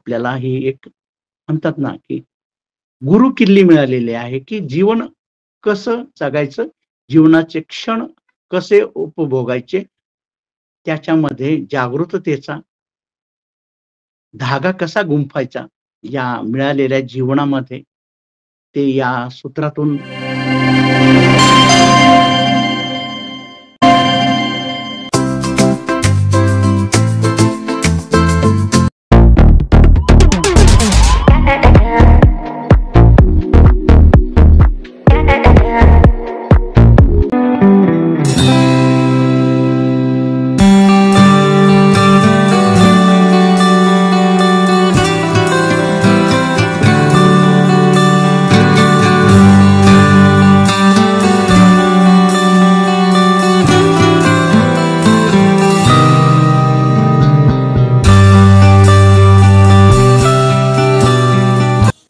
आपल्याला ही एक म्हणतात ना, की गुरु किल्ली मिळालेली आहे, की जीवन कसं जगायचं, जीवनाचे क्षण कसे उपभोगायचे, त्याच्यामध्ये जागरूकतेचा धागा कसा गुंफायचा या मिळालेल्या जीवनामध्ये, ते या सूत्रातून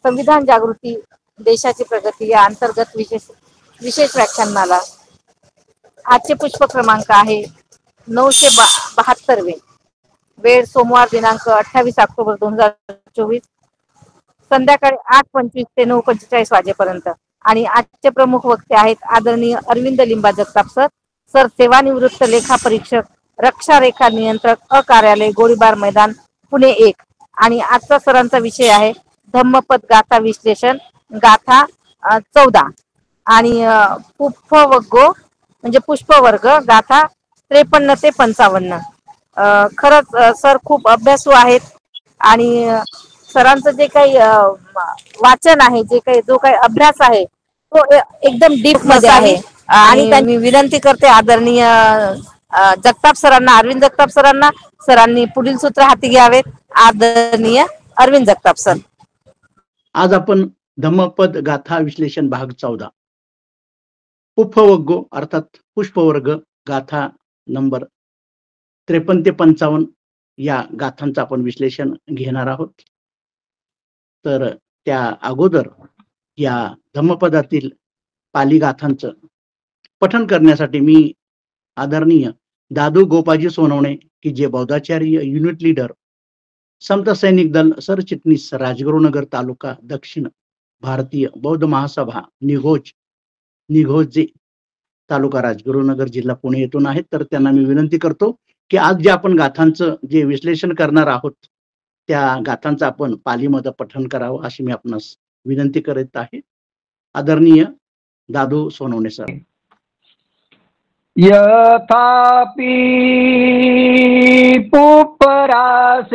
संविधान जागृती देशाची प्रगती या अंतर्गत विशेष व्याख्यानमाला आजचे पुष्प क्रमांक आहे 972. वेळ सोमवार दिनांक 28 ऑक्टोबर 2024 संध्याकाळी 8:25 ते 9:45 वाजेपर्यंत. आणि आजचे प्रमुख वक्ते आहेत आदरणीय अरविंद लिंबा जगताप सर, सेवानिवृत्त लेखा परीक्षक, रक्षा रेखा नियंत्रक, कार्यालय, गोळीबार मैदान, पुणे 1. आणि आजचा सरांचा विषय आहे धम्मपद गाथा विश्लेषण, गाथा 14. आणि पुष्पवर्ग म्हणजे पुष्पवर्ग गाथा 53 ते 55. खरंच सर खूप अभ्यासू आहेत आणि सरांचं जे काही वाचन आहे, जो काही अभ्यास आहे तो एकदम डीप मध्ये आहे. आणि मी विनंती करते आदरणीय जगताप सरांना, अरविंद जगताप सरांनी पुढील सूत्र हाती घ्यावेत. आदरणीय अरविंद जगताप सर. आज आपण धम्मपद गाथा विश्लेषण भाग 14 पुष्पवर्ग अर्थात पुष्पवर्ग गाथा नंबर 53 ते 55 या गाथांचं आपण विश्लेषण घेणार आहोत. तर त्या अगोदर या धम्मपदातील पाली गाथांचं पठण करण्यासाठी मी आदरणीय दादू गोपाजी सोनवणे, की जे बौद्धाचार्य युनिट लीडर समता सैनिक दल सरचिटणीस राजगुरुनगर तालुका दक्षिण भारतीय बौद्ध महासभा निघोजे तालुका राजगुरुनगर जिल्हा पुणे येथून आहेत. तर त्यांना मी विनंती करतो की आज जे आपण गाथांचं जे विश्लेषण करणार आहोत त्या गाथांचं आपण पालीमध्ये पठण करावं अशी मी आपणास विनंती करीत आहे. आदरणीय दादू सोनवणे सर. यथापि पुपरासीमा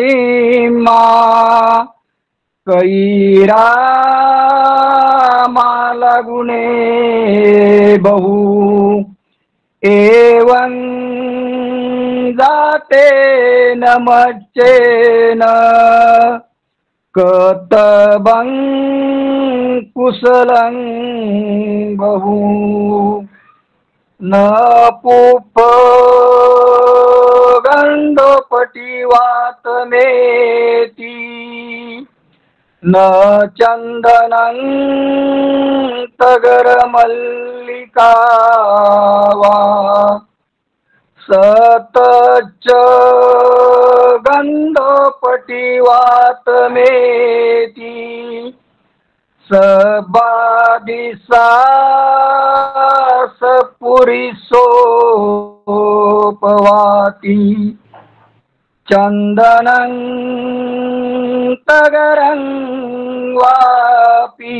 कैरा मालगुणे बहु एवं जाते नमच्चेन कतबं कुशलं बहु न पुप गंडोपटिवातमेति न चंदनं तगरमल्लिका वा सतच गंडोपटिवातमेति सबादिसास पुरिसोपवाति चंदनं तगरं वापि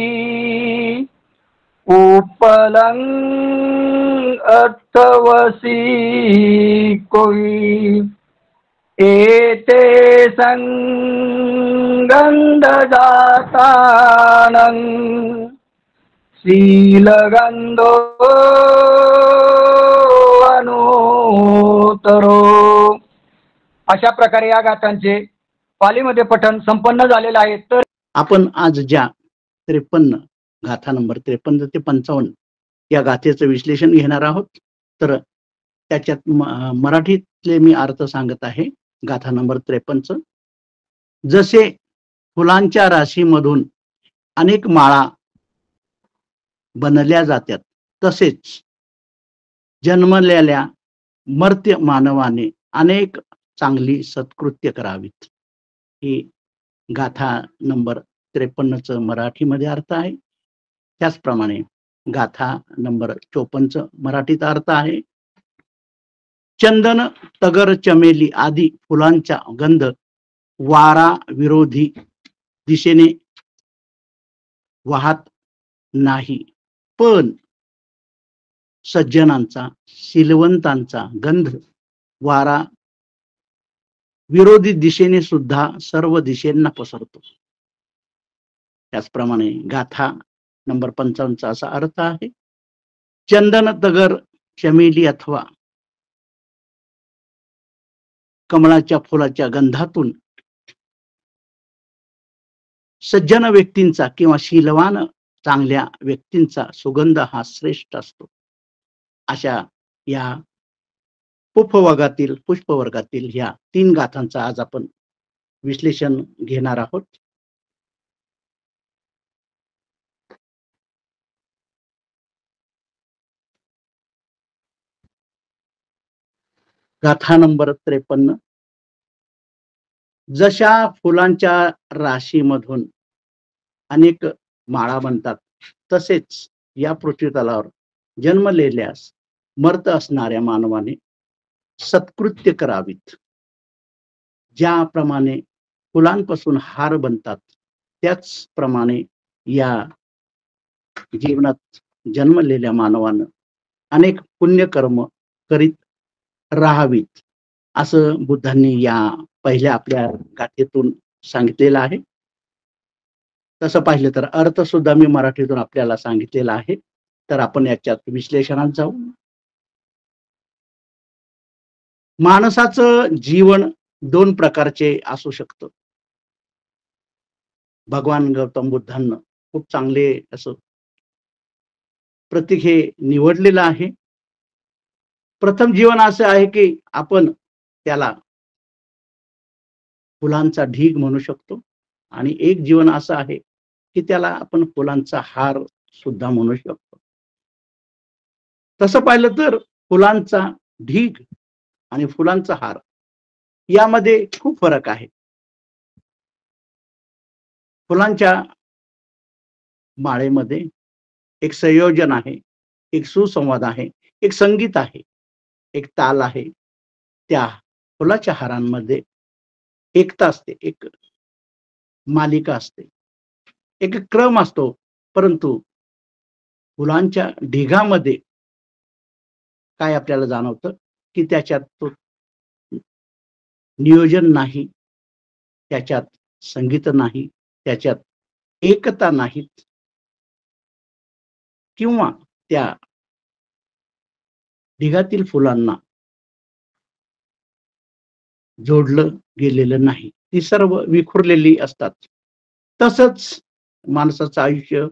उपलं अर्थवसी कोई एते संगंधजातानं शीलगंधो अनुतरो. अशा प्रकारे या गाथांचे पालीमध्ये पठण संपन्न झालेलं आहे. तर आपण आज ज्या 53 गाथा नंबर 53 ते 55 या गाथेचं विश्लेषण घेणार आहोत. तर त्याच्यात मराठीतले मी अर्थ सांगत आहे. गाथा नंबर 53. जसे फुलांच्या राशीमधून अनेक माळा बनल्या जातात तसेच जन्मलेल्या मर्त्य मानवाने अनेक चांगली सत्कृत्य करावीत. ही गाथा नंबर 53चं मराठीमध्ये अर्थ आहे. त्याचप्रमाणे गाथा नंबर 54चं मराठीत अर्थ आहे. चंदन, तगर, चमेली आदी फुलांचा गंध वारा विरोधी दिशेने वाहत नाही, पण सज्जनांचा, शीलवंतांचा गंध वारा विरोधी दिशेने सुद्धा सर्व दिशेंना पसरतो. त्याचप्रमाणे गाथा नंबर 55चा असा अर्थ आहे. चंदन, तगर, चमेली अथवा कमळाच्या फुलाच्या गंधातून सज्जन व्यक्तींचा किंवा शीलवान चांगल्या व्यक्तींचा सुगंध हा श्रेष्ठ असतो. अशा या पुष्पवर्गातील ह्या 3 गाथांचा आज आपण विश्लेषण घेणार आहोत. गाथा नंबर 53. जशा फुलांच्या राशीमधून अनेक माळा बनतात, तसेच या पृथ्वीतलावर जन्मलेल्यास मर्त असणाऱ्या मानवाने सत्कृत्य करावीत. ज्याप्रमाणे फुलांपासून हार बनतात, त्याचप्रमाणे या जीवनात जन्मलेल्या मानवानं अनेक पुण्यकर्म करीत राहावीत, असं बुद्धांनी या पहिल्या आपल्या गाथेतून सांगितलेलं आहे. तसं पाहिलं तर अर्थ सुद्धा मी मराठीतून आपल्याला सांगितलेला आहे. तर आपण याच्यात विश्लेषणात जाऊ. माणसाचं जीवन 2 प्रकारचे असू शकतं. भगवान गौतम बुद्धांना खूप चांगले असं प्रतीक हे निवडलेलं आहे. प्रथम जीवन असं आहे की आपण त्याला फुलांचा ढीग म्हणू शकतो, आणि एक जीवन असं आहे की त्याला आपण फुलांचा हार सुद्धा म्हणू शकतो. तसं पाहिलं तर फुलांचा ढीग आणि फुलांचा हार यामध्ये खूप फरक आहे. फुलांच्या माळेमध्ये एक संयोजन आहे, एक सुसंवाद आहे, एक संगीत आहे, एक ताल आहे. त्या फुलाच्या हारांमध्ये एकता असते, एक मालिका असते, एक क्रम असतो. परंतु फुलांच्या ढिगामध्ये काय आपल्याला जाणवतं की त्याच्यात तो नियोजन नाही, त्याच्यात संगीत नाही, त्याच्यात एकता नाही, किंवा त्या ढिगातील फुलांना जोडलं गेलेलं नाही. ती सर्व विखुरलेली असतात. तसंच माणसाचं आयुष्य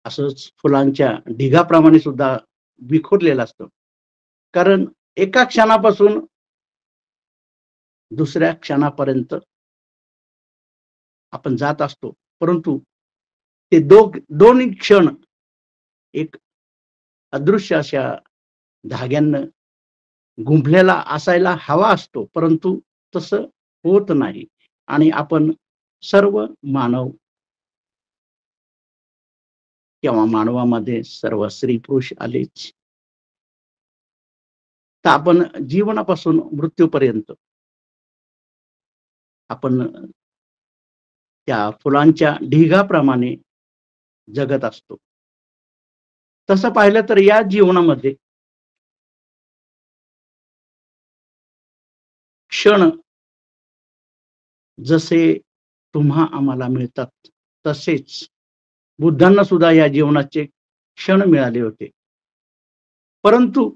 असंच फुलांच्या ढिगाप्रमाणे सुद्धा विखुरलेलं असतं. कारण एका क्षणापासून दुसऱ्या क्षणापर्यंत आपण जात असतो, परंतु ते दोन्ही क्षण एक अदृश्य अशा धाग्यानं गुंफलेला असायला हवा असतो, परंतु तसं होत नाही. आणि आपण सर्व मानव किंवा मानवामध्ये सर्व स्त्री पुरुष आलेच. तर आपण जीवनापासून मृत्यूपर्यंत आपण त्या फुलांच्या ढिगाप्रमाणे जगत असतो. तसं पाहिलं तर या जीवनामध्ये क्षण जसे तुम्हा आम्हाला मिळतात, तसेच बुद्धांना सुद्धा या जीवनाचे क्षण मिळाले होते. परंतु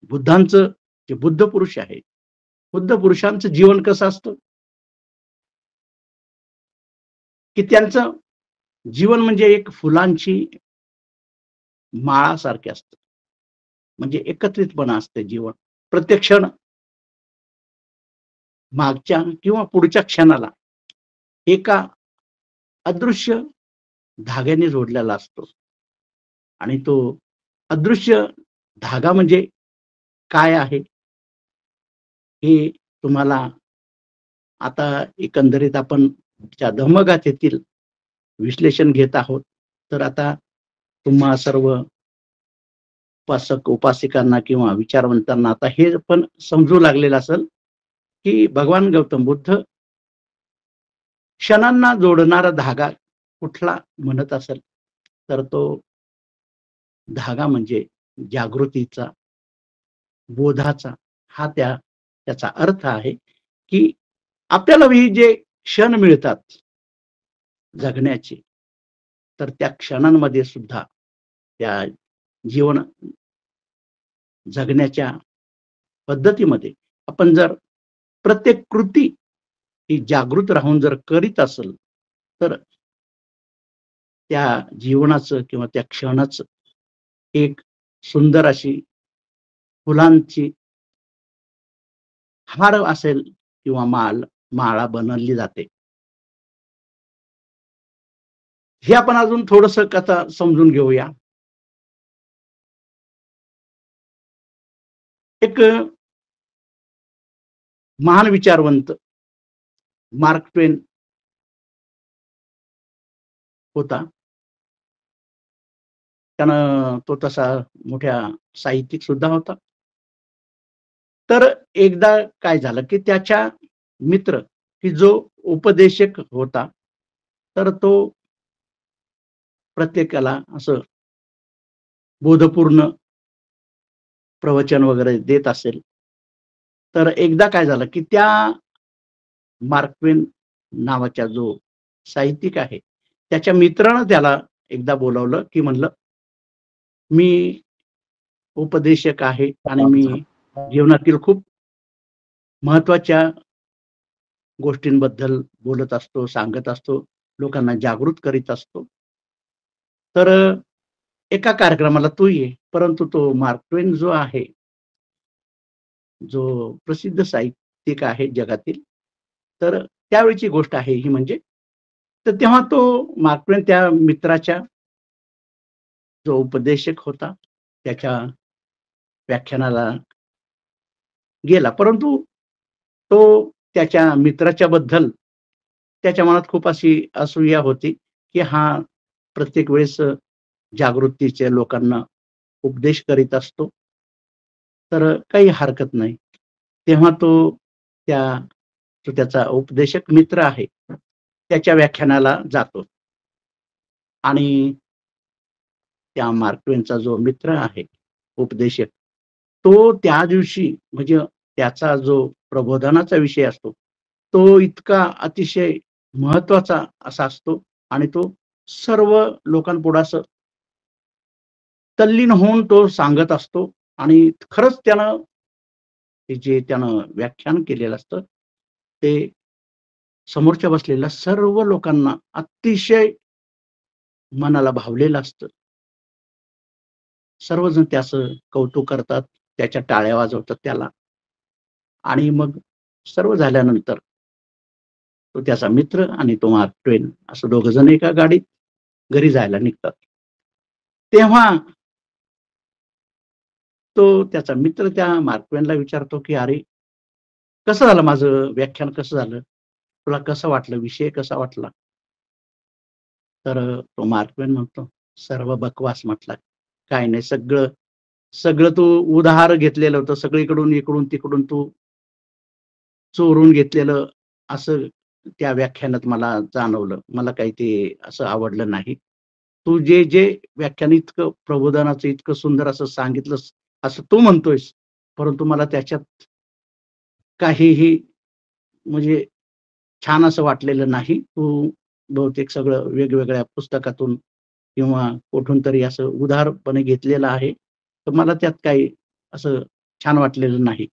बुद्धांचं जे बुद्ध पुरुष आहे, बुद्ध पुरुषांचं जीवन कसं असतं की त्यांचं जीवन म्हणजे एक फुलांची माळासारखे असतं. म्हणजे एकत्रितपणा असते जीवन. प्रत्येक क्षण मागच्या किंवा पुढच्या क्षणाला एका अदृश्य धाग्याने जोडलेला असतो. आणि तो अदृश्य धागा म्हणजे काय आहे हे तुम्हाला आता एकंदरीत आपण त्या धम्मगाथेतील विश्लेषण घेत आहोत. तर आता तुम्हा सर्व उपासक उपासिकांना किंवा विचारवंतांना आता हे पण समजू लागलेलं असेल की भगवान गौतम बुद्ध क्षणांना जोडणारा धागा कुठला म्हणत असेल तर तो धागा म्हणजे जागृतीचा, बोधाचा हा त्याचा अर्थ आहे की आपल्याला ही जे क्षण मिळतात जगण्याचे, तर त्या क्षणांमध्ये सुद्धा त्या जीवन जगण्याच्या पद्धतीमध्ये आपण जर प्रत्येक कृती ही जागृत राहून जर करीत असेल तर त्या जीवनाचं किंवा त्या क्षणाचं एक सुंदर अशी फुलांची हार असेल किंवा माळा बनवली जाते. हे आपण अजून थोडस कथा समजून घेऊया. एक महान विचारवंत मार्क ट्वेन होता. त्यानं तो तसा मोठ्या साहित्यिक सुद्धा होता. तर एकदा काय झालं की त्याच्या मित्र की जो उपदेशक होता, तर तो प्रत्येकाला असं बोधपूर्ण प्रवचन वगैरे देत असेल. तर एकदा काय झालं की त्या मार्क ट्वेन नावाचा जो साहित्यिक आहे त्याच्या मित्रानं त्याला एकदा बोलावलं की म्हणलं मी उपदेशक आहे आणि मी जीवनातील खूप महत्वाच्या गोष्टींबद्दल बोलत असतो, सांगत असतो, लोकांना जागृत करीत असतो. तर एका कार्यक्रमाला तू ये. परंतु तो मार्क ट्वेन जो आहे, जो प्रसिद्ध साहित्यिक आहे जगातील, तर त्यावेळची गोष्ट आहे ही म्हणजे. तर तेव्हा तो मार्क ट्वेन त्या मित्राच्या जो उपदेशक होता त्याच्या व्याख्यानाला गेला. परंतु तो त्याच्या मित्राच्या बद्दल त्याच्या मनात खूप अशी असूया होती की हा प्रत्येक वेळेस जागृतीच्या लोकांना उपदेश करीत असतो, तर काही हरकत नाही. तेव्हा तो जो त्याचा उपदेशक मित्र आहे त्याच्या व्याख्यानाला जातो आणि त्या मार्क ट्वेनचा जो मित्र आहे उपदेशक, तो त्या दिवशी म्हणजे त्याचा जो प्रबोधनाचा विषय असतो तो इतका अतिशय महत्वाचा असा असतो आणि तो सर्व लोकांपुढे असं तल्लीन होऊन तो सांगत असतो आणि खरंच त्यानं जे त्यानं व्याख्यान केलेलं असतं ते समोरच्या बसलेल्या सर्व लोकांना अतिशय मनाला भावलेलं असतं. सर्वजण त्याचं कौतुक करतात, त्याच्या टाळ्या वाजवतात त्याला आणि मग सर्व झाल्यानंतर तो त्याचा मित्र आणि तो मार्क ट्वेन असं दोघं जण एका गाडीत घरी जायला निघतात. तेव्हा तो त्याचा मित्र त्या मार्क ट्वेनला विचारतो की अरे कसं झालं माझं व्याख्यान, कसं झालं, तुला कसं वाटलं, विषय कसा वाटला? तर तो मार्क ट्वेन म्हणतो सर्व बकवास म्हटला. काय नाही, सगळं सगळं तू उधार घेतलेलं होतं, सगळीकडून इकडून तिकडून तू चोरून घेतलेलं असं त्या व्याख्यानात मला जाणवलं. मला काही ते असं आवडलं नाही. तू जे व्याख्यान इतकं प्रबोधनाचं इतकं सुंदर असं सांगितलंस असं तू म्हणतोयस, परंतु मला त्याच्यात काहीही म्हणजे छान असं वाटलेलं नाही. तू बहुतेक सगळं वेगवेगळ्या पुस्तकातून किंवा कुठून तरी असं उधारपणे घेतलेलं आहे. तर मला त्यात काही असं छान वाटलेलं नाही.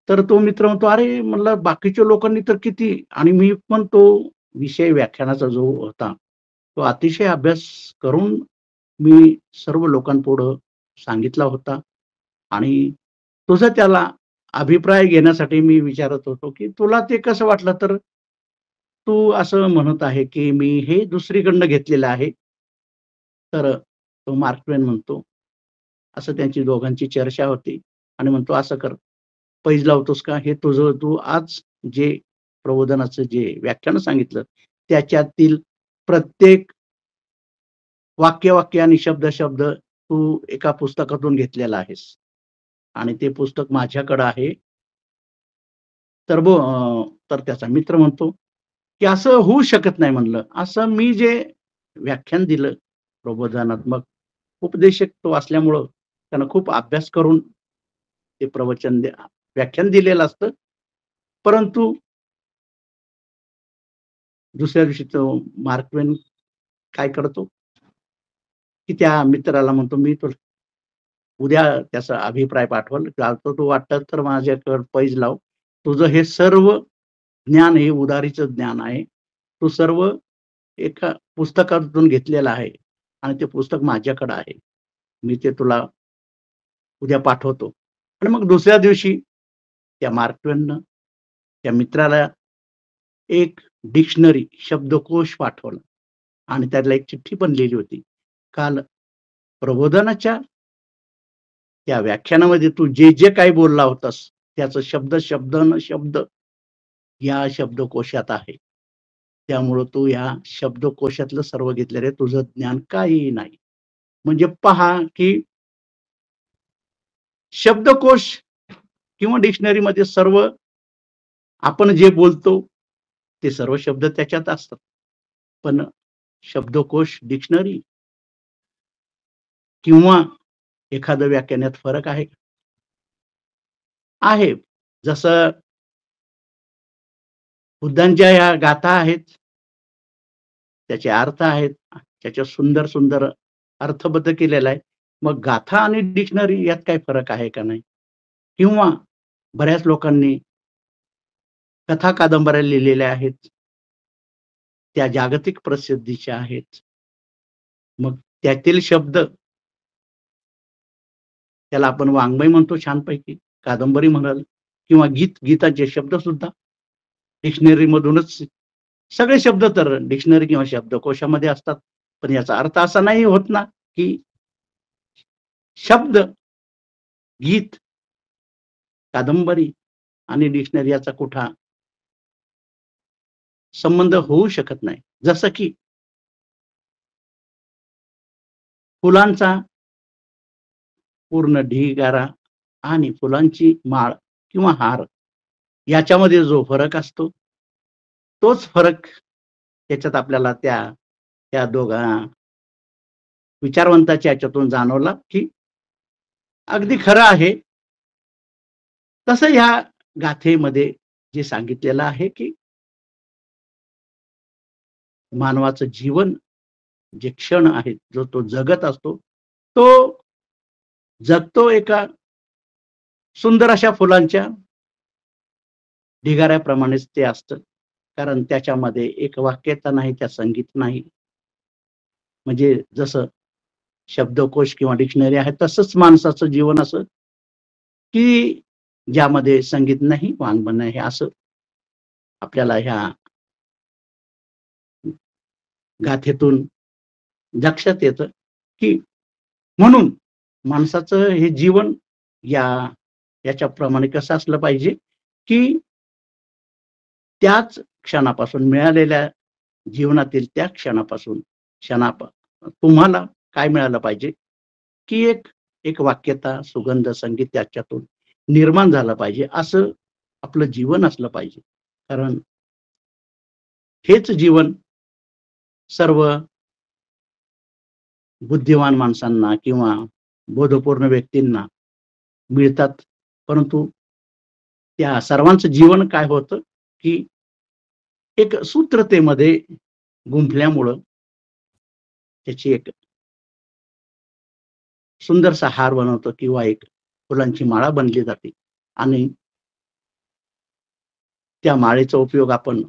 तर तो मित्र म्हणतो, "अरे," म्हणलं, "बाकीच्या लोकांनी तर किती" आणि मी पण तो विषय व्याख्यानाचा जो होता, तो अतिशय अभ्यास करून मी सर्व लोकांपुढं सांगितला होता आणि तुझा त्याला अभिप्राय घेण्यासाठी मी विचारत होतो, की "तुला ते कसं वाटलं?" तर तू असं म्हणत आहे, की मी हे दुसरीकडनं घेतलेलं आहे. तर तो मार्क ट्वेन म्हणतो, असं त्यांची दोघांची चर्चा होती आणि म्हणतो, "असं कर, पैज लावतोस का? हे तुझं तू आज जे प्रबोधनाचं जे व्याख्यान सांगितलं त्याच्यातील प्रत्येक वाक्य आणि शब्द तू एका पुस्तकातून घेतलेला आहेस आणि ते पुस्तक माझ्याकडे आहे. तर त्याचा मित्र म्हणतो की असं होऊ शकत नाही म्हणलं. असं मी जे व्याख्यान दिलं प्रबोधनात्मक उपदेशक तो असल्यामुळं त्यानं खूप अभ्यास करून ते व्याख्यान दिलेलं असतं. परंतु दुसऱ्या दिवशी तो मार्क ट्वेन काय करतो की त्या मित्राला म्हणतो, मी तुला उद्या त्याचा अभिप्राय पाठवल, चालतो तू वाटतं तर माझ्याकडे पैज लाव. तुझं हे सर्व ज्ञान हे उधारीचं ज्ञान आहे. तू सर्व एका पुस्तकातून घेतलेलं आहे आणि ते पुस्तक माझ्याकडे आहे. मी ते तुला उद्या पाठवतो. आणि मग दुसऱ्या दिवशी त्या मार्क ट्वेननं त्या मित्राला एक डिक्शनरी शब्दकोश पाठवला आणि त्याला एक चिठ्ठी पण लिहिली होती. काल प्रबोधनाच्या त्या व्याख्यानामध्ये तू जे काही बोलला होतास त्याचं शब्द या शब्दकोशात आहे. त्यामुळं तू या शब्दकोशातलं सर्व घेतलं रे, तुझं ज्ञान काही नाही. म्हणजे पहा की शब्दकोश किंवा डिक्शनरीमध्ये सर्व आपण जे बोलतो ते सर्व शब्द त्याच्यात असतात. पण शब्दकोश, डिक्शनरी किंवा एखादं व्याख्यानात फरक आहे का? आहे. जसं बुद्धांच्या ह्या गाथा आहेत, त्याचे अर्थ आहेत, त्याच्या सुंदर अर्थबद्ध केलेला आहे. मग गाथा आणि डिक्शनरी यात काही फरक आहे का नाही? किंवा बऱ्याच लोकांनी कथा कादंबऱ्या लिहिलेल्या आहेत. त्या जागतिक प्रसिद्धीच्या आहेत. मग त्यातील शब्द त्याला आपण वाङ्मय म्हणतो छानपैकी, कादंबरी म्हणाल किंवा गीताचे शब्द सुद्धा डिक्शनरी मधूनच, सगळे शब्द तर डिक्शनरी किंवा शब्दकोशामध्ये असतात. पण याचा अर्थ असा नाही होत ना की शब्द, गीत, कादंबरी आणि डिक्शनरी याचा कुठा संबंध होऊ शकत नाही. जसं की फुलांचा पूर्ण ढिगारा आणि फुलांची माळ किंवा हार याच्यामध्ये जो फरक असतो तोच फरक त्याच्यात आपल्याला त्या दोघा विचारवंताच्या याच्यातून जाणवला की अगदी खरं आहे. तसं ह्या गाथेमध्ये जे सांगितलेलं आहे की मानवाचं जीवन जे क्षण आहेत, जो तो जगत असतो, तो जगतो एका सुंदर अशा फुलांच्या ढिगाऱ्याप्रमाणेच ते असतं. कारण त्याच्यामध्ये एक वाक्यता नाही, त्या संगीत नाही. म्हणजे जसं शब्दकोश किंवा डिक्शनरी आहे तसंच माणसाचं जीवन असं की ज्यामध्ये संगीत नाही, वाङ्मय नाही, असं आपल्याला ह्या गाथेतून लक्षात येतं की म्हणून माणसाचं हे जीवन याच्याप्रमाणे कसं असलं पाहिजे की त्याच क्षणापासून मिळालेल्या जीवनातील त्या क्षणापासून तुम्हाला काय मिळालं पाहिजे की एक वाक्यता, सुगंध, संगीत त्याच्यातून निर्माण झालं पाहिजे. असं आपलं जीवन असलं पाहिजे. कारण हेच जीवन सर्व बुद्धिमान माणसांना किंवा बोधपूर्ण व्यक्तींना मिळतात. परंतु त्या सर्वांचं जीवन काय होतं की एक सूत्रतेमध्ये गुंफल्यामुळं त्याची एक सुंदरसा हार बनवतो किंवा एक फुलांची माळा बनली जाते आणि त्या माळेचा उपयोग आपण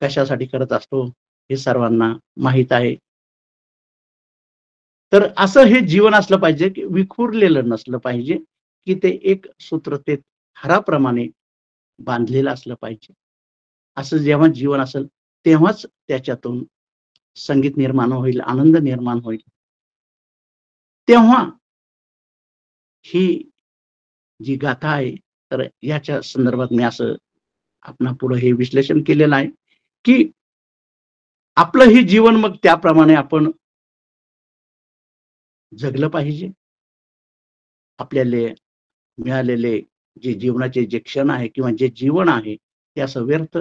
कशासाठी करत असतो हे सर्वांना माहित आहे. तर असं हे जीवन असलं पाहिजे की विखुरलेलं नसलं पाहिजे, की ते एक सूत्रतेत हाराप्रमाणे बांधलेलं असलं पाहिजे. असं जेव्हा जीवन असेल तेव्हाच त्याच्यातून संगीत निर्माण होईल, आनंद निर्माण होईल. तेव्हा ही जी गाथा आहे तर याच्या संदर्भात मी असं आपणा पुढे हे विश्लेषण केलेलं आहे, की आपलं हे जीवन मग त्याप्रमाणे आपण जगलं पाहिजे. आपल्याला मिळालेले जे जीवनाचे जे क्षण आहे किंवा जे जीवन आहे, ते असं व्यर्थ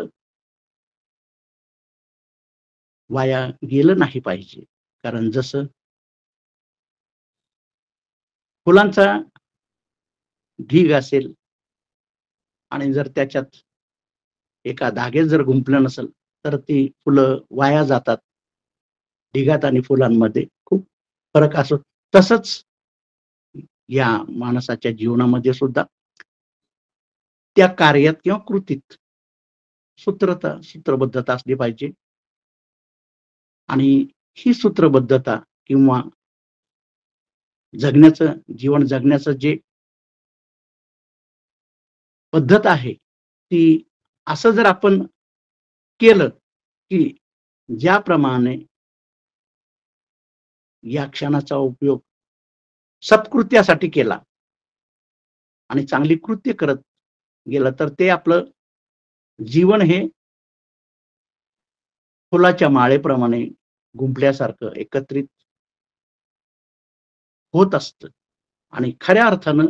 वाया गेलं नाही पाहिजे. कारण जसं फुलांचा ढीग असेल आणि जर त्याच्यात एका धाग्यात जर गुंफलं नसेल, तर ती फुलं वाया जातात. ढिगात आणि फुलांमध्ये खूप फरक असतो. तसंच या माणसाच्या जीवनामध्ये सुद्धा त्या कार्यात किंवा कृतीत सूत्रबद्धता असली पाहिजे. आणि ही सूत्रबद्धता किंवा जीवन जगण्याचं जे पद्धत आहे, ती असं जर आपण केलं, की ज्याप्रमाणे या क्षणाचा उपयोग सत्कृत्यासाठी केला आणि चांगली कृत्य करत गेलं, तर ते आपलं जीवन हे फुलाच्या माळेप्रमाणे गुंफल्यासारखं एकत्रित होत असतं आणि खऱ्या अर्थानं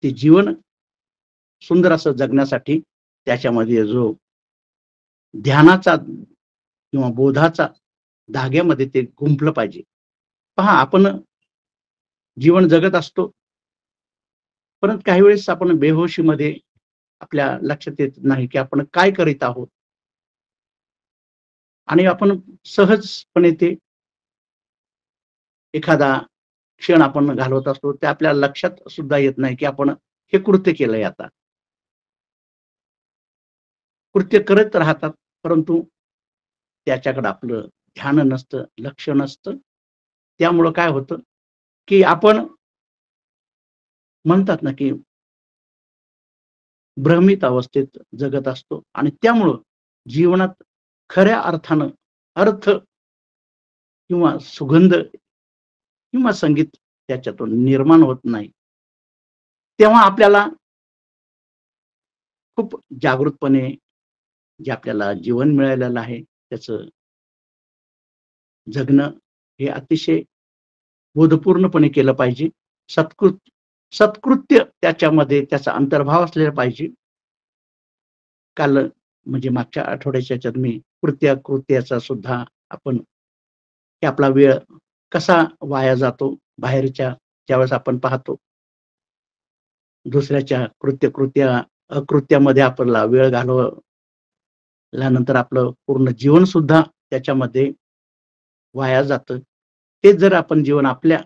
ते जीवन सुंदर असं जगण्यासाठी त्याच्यामध्ये जो ध्यानाचा किंवा बोधाचा धाग्यामध्ये ते गुंफलं पाहिजे. पहा, आपण जीवन जगत असतो, परंतु काही वेळेस आपण बेहोशीमध्ये आपल्या लक्षात येत नाही, की आपण काय करीत आहोत आणि आपण सहजपणे ते एखादा क्षण आपण घालवत असतो, ते आपल्या लक्षात सुद्धा येत नाही, की आपण हे कृत्य केलंय आता. कृत्य करत राहतात, परंतु त्याच्याकडे आपलं ध्यान नसतं, लक्ष नसतं. त्यामुळं काय होतं, की आपण म्हणतात ना, की भ्रमित अवस्थेत जगत असतो आणि त्यामुळं जीवनात खऱ्या अर्थानं अर्थ किंवा सुगंध किंवा संगीत त्याच्यातून निर्माण होत नाही. तेव्हा आपल्याला खूप जागृतपणे जे आपल्याला जीवन मिळालेलं आहे, त्याचं जगणं हे अतिशय बोधपूर्णपणे केलं पाहिजे. सत्कृत्य त्याच्यामध्ये त्याचा अंतर्भाव असलेला पाहिजे. काल म्हणजे मागच्या आठवड्याच्या ह्याच्यात मी कृत्याचा सुद्धा आपण की आपला वेळ कसा वाया जातो बाहेरच्या ज्यावेळेस आपण पाहतो. दुसऱ्याच्या अकृत्यामध्ये आपला वेळ घालवल्यानंतर आपलं पूर्ण जीवन सुद्धा त्याच्यामध्ये वाया जातं. तेच जर आपण जीवन आपल्या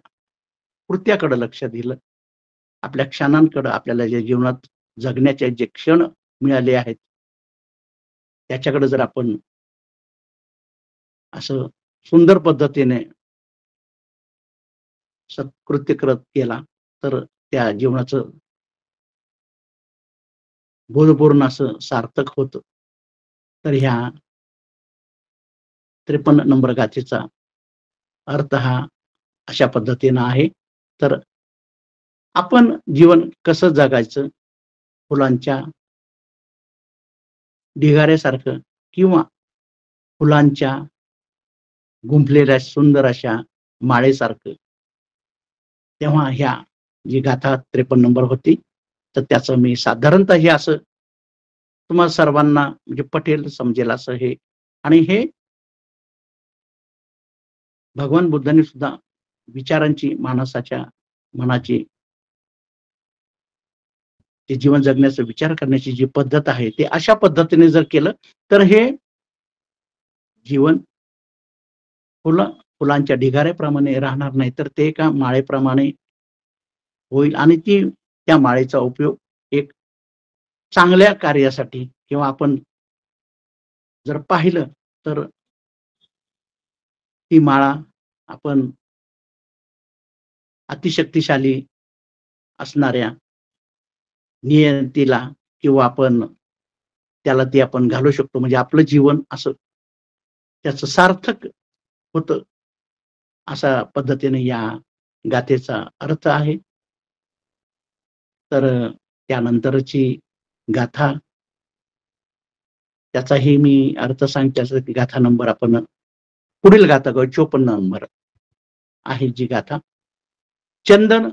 कृत्याकडे लक्ष दिलं, आपल्या क्षणांकडे आपल्याला जे जीवनात जगण्याचे जे क्षण मिळाले आहेत, त्याच्याकडे जर आपण असं सुंदर पद्धतीने सत्कृत्य करत गेला, तर त्या जीवनाचं बोधपूर्ण असं सार्थक होतं. तर ह्या 53 नंबर गाथेचा अर्थ हा अशा पद्धतीनं आहे. तर आपण जीवन कसं जगायचं? फुलांच्या ढिगाऱ्यासारखं किंवा फुलांच्या गुंफलेल्या सुंदर अशा माळेसारखं. तेव्हा ह्या जी गाथा 53 नंबर होती, तर त्याचं मी साधारणतः हे असं तुम्हाला सर्वांना म्हणजे पटेल, समजेल असं हे आणि हे भगवान बुद्धांनी सुद्धा विचारांची माणसाच्या मनाची ते जीवन जगण्याचा विचार करण्याची जी पद्धत आहे, ते अशा पद्धतीने जर केलं, तर हे जीवन फुलांच्या ढिगाऱ्याप्रमाणे राहणार नाही, तर ते एका माळेप्रमाणे होईल आणि त्या माळेचा उपयोग एक चांगल्या कार्यासाठी किंवा आपण जर पाहिलं, तर ती माळा आपण अतिशक्तिशाली असणाऱ्या नियतीला किंवा आपण त्याला ती आपण घालू शकतो. म्हणजे आपलं जीवन असं त्याचं सार्थक होतं, अशा पद्धतीने या गाथेचा अर्थ आहे. तर त्यानंतरची गाथा, त्याचाही मी अर्थ सांगते. की गाथा नंबर आपण पुढील गाथा 54 नंबर आहे जी गाथा. चंदन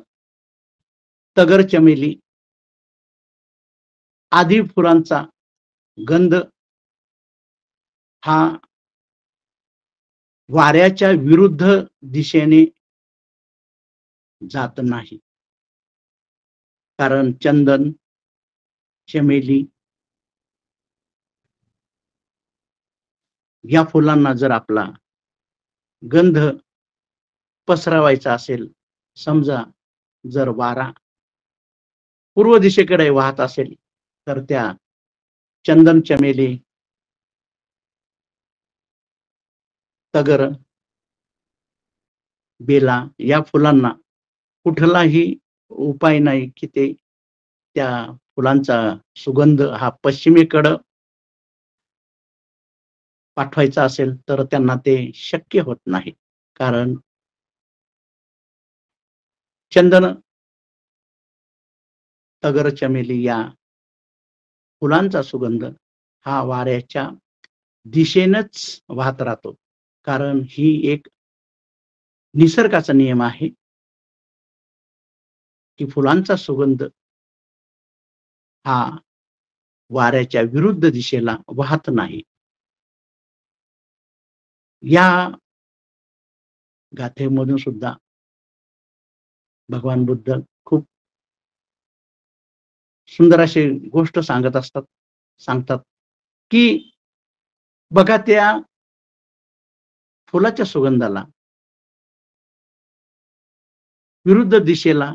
तगर चमेली आदी फुलांचा गंध हा वाऱ्याच्या विरुद्ध दिशेने जात नाही. कारण चंदन, चमेली या फुलांना जर आपला गंध पसरवायचा असेल, समजा जर वारा पूर्व दिशेकडे वाहत असेल, तर त्या चंदन, चमेली, तगर, बेला या फुलांना कुठलाही उपाय नाही की ते त्या फुलांचा सुगंध हा पश्चिमेकडं पाठवायचा असेल तर त्यांना ते शक्य होत नाही. कारण चंदन, तगर, चमेली या फुलांचा सुगंध हा वाऱ्याच्या दिशेनच वाहत राहतो. कारण ही एक निसर्गाचा नियम आहे की फुलांचा सुगंध हा वाऱ्याच्या विरुद्ध दिशेला वाहत नाही. या गाथेमधून सुद्धा भगवान बुद्ध खूप सुंदर अशी गोष्ट सांगतात की बघा, त्या फुलाच्या सुगंधाला विरुद्ध दिशेला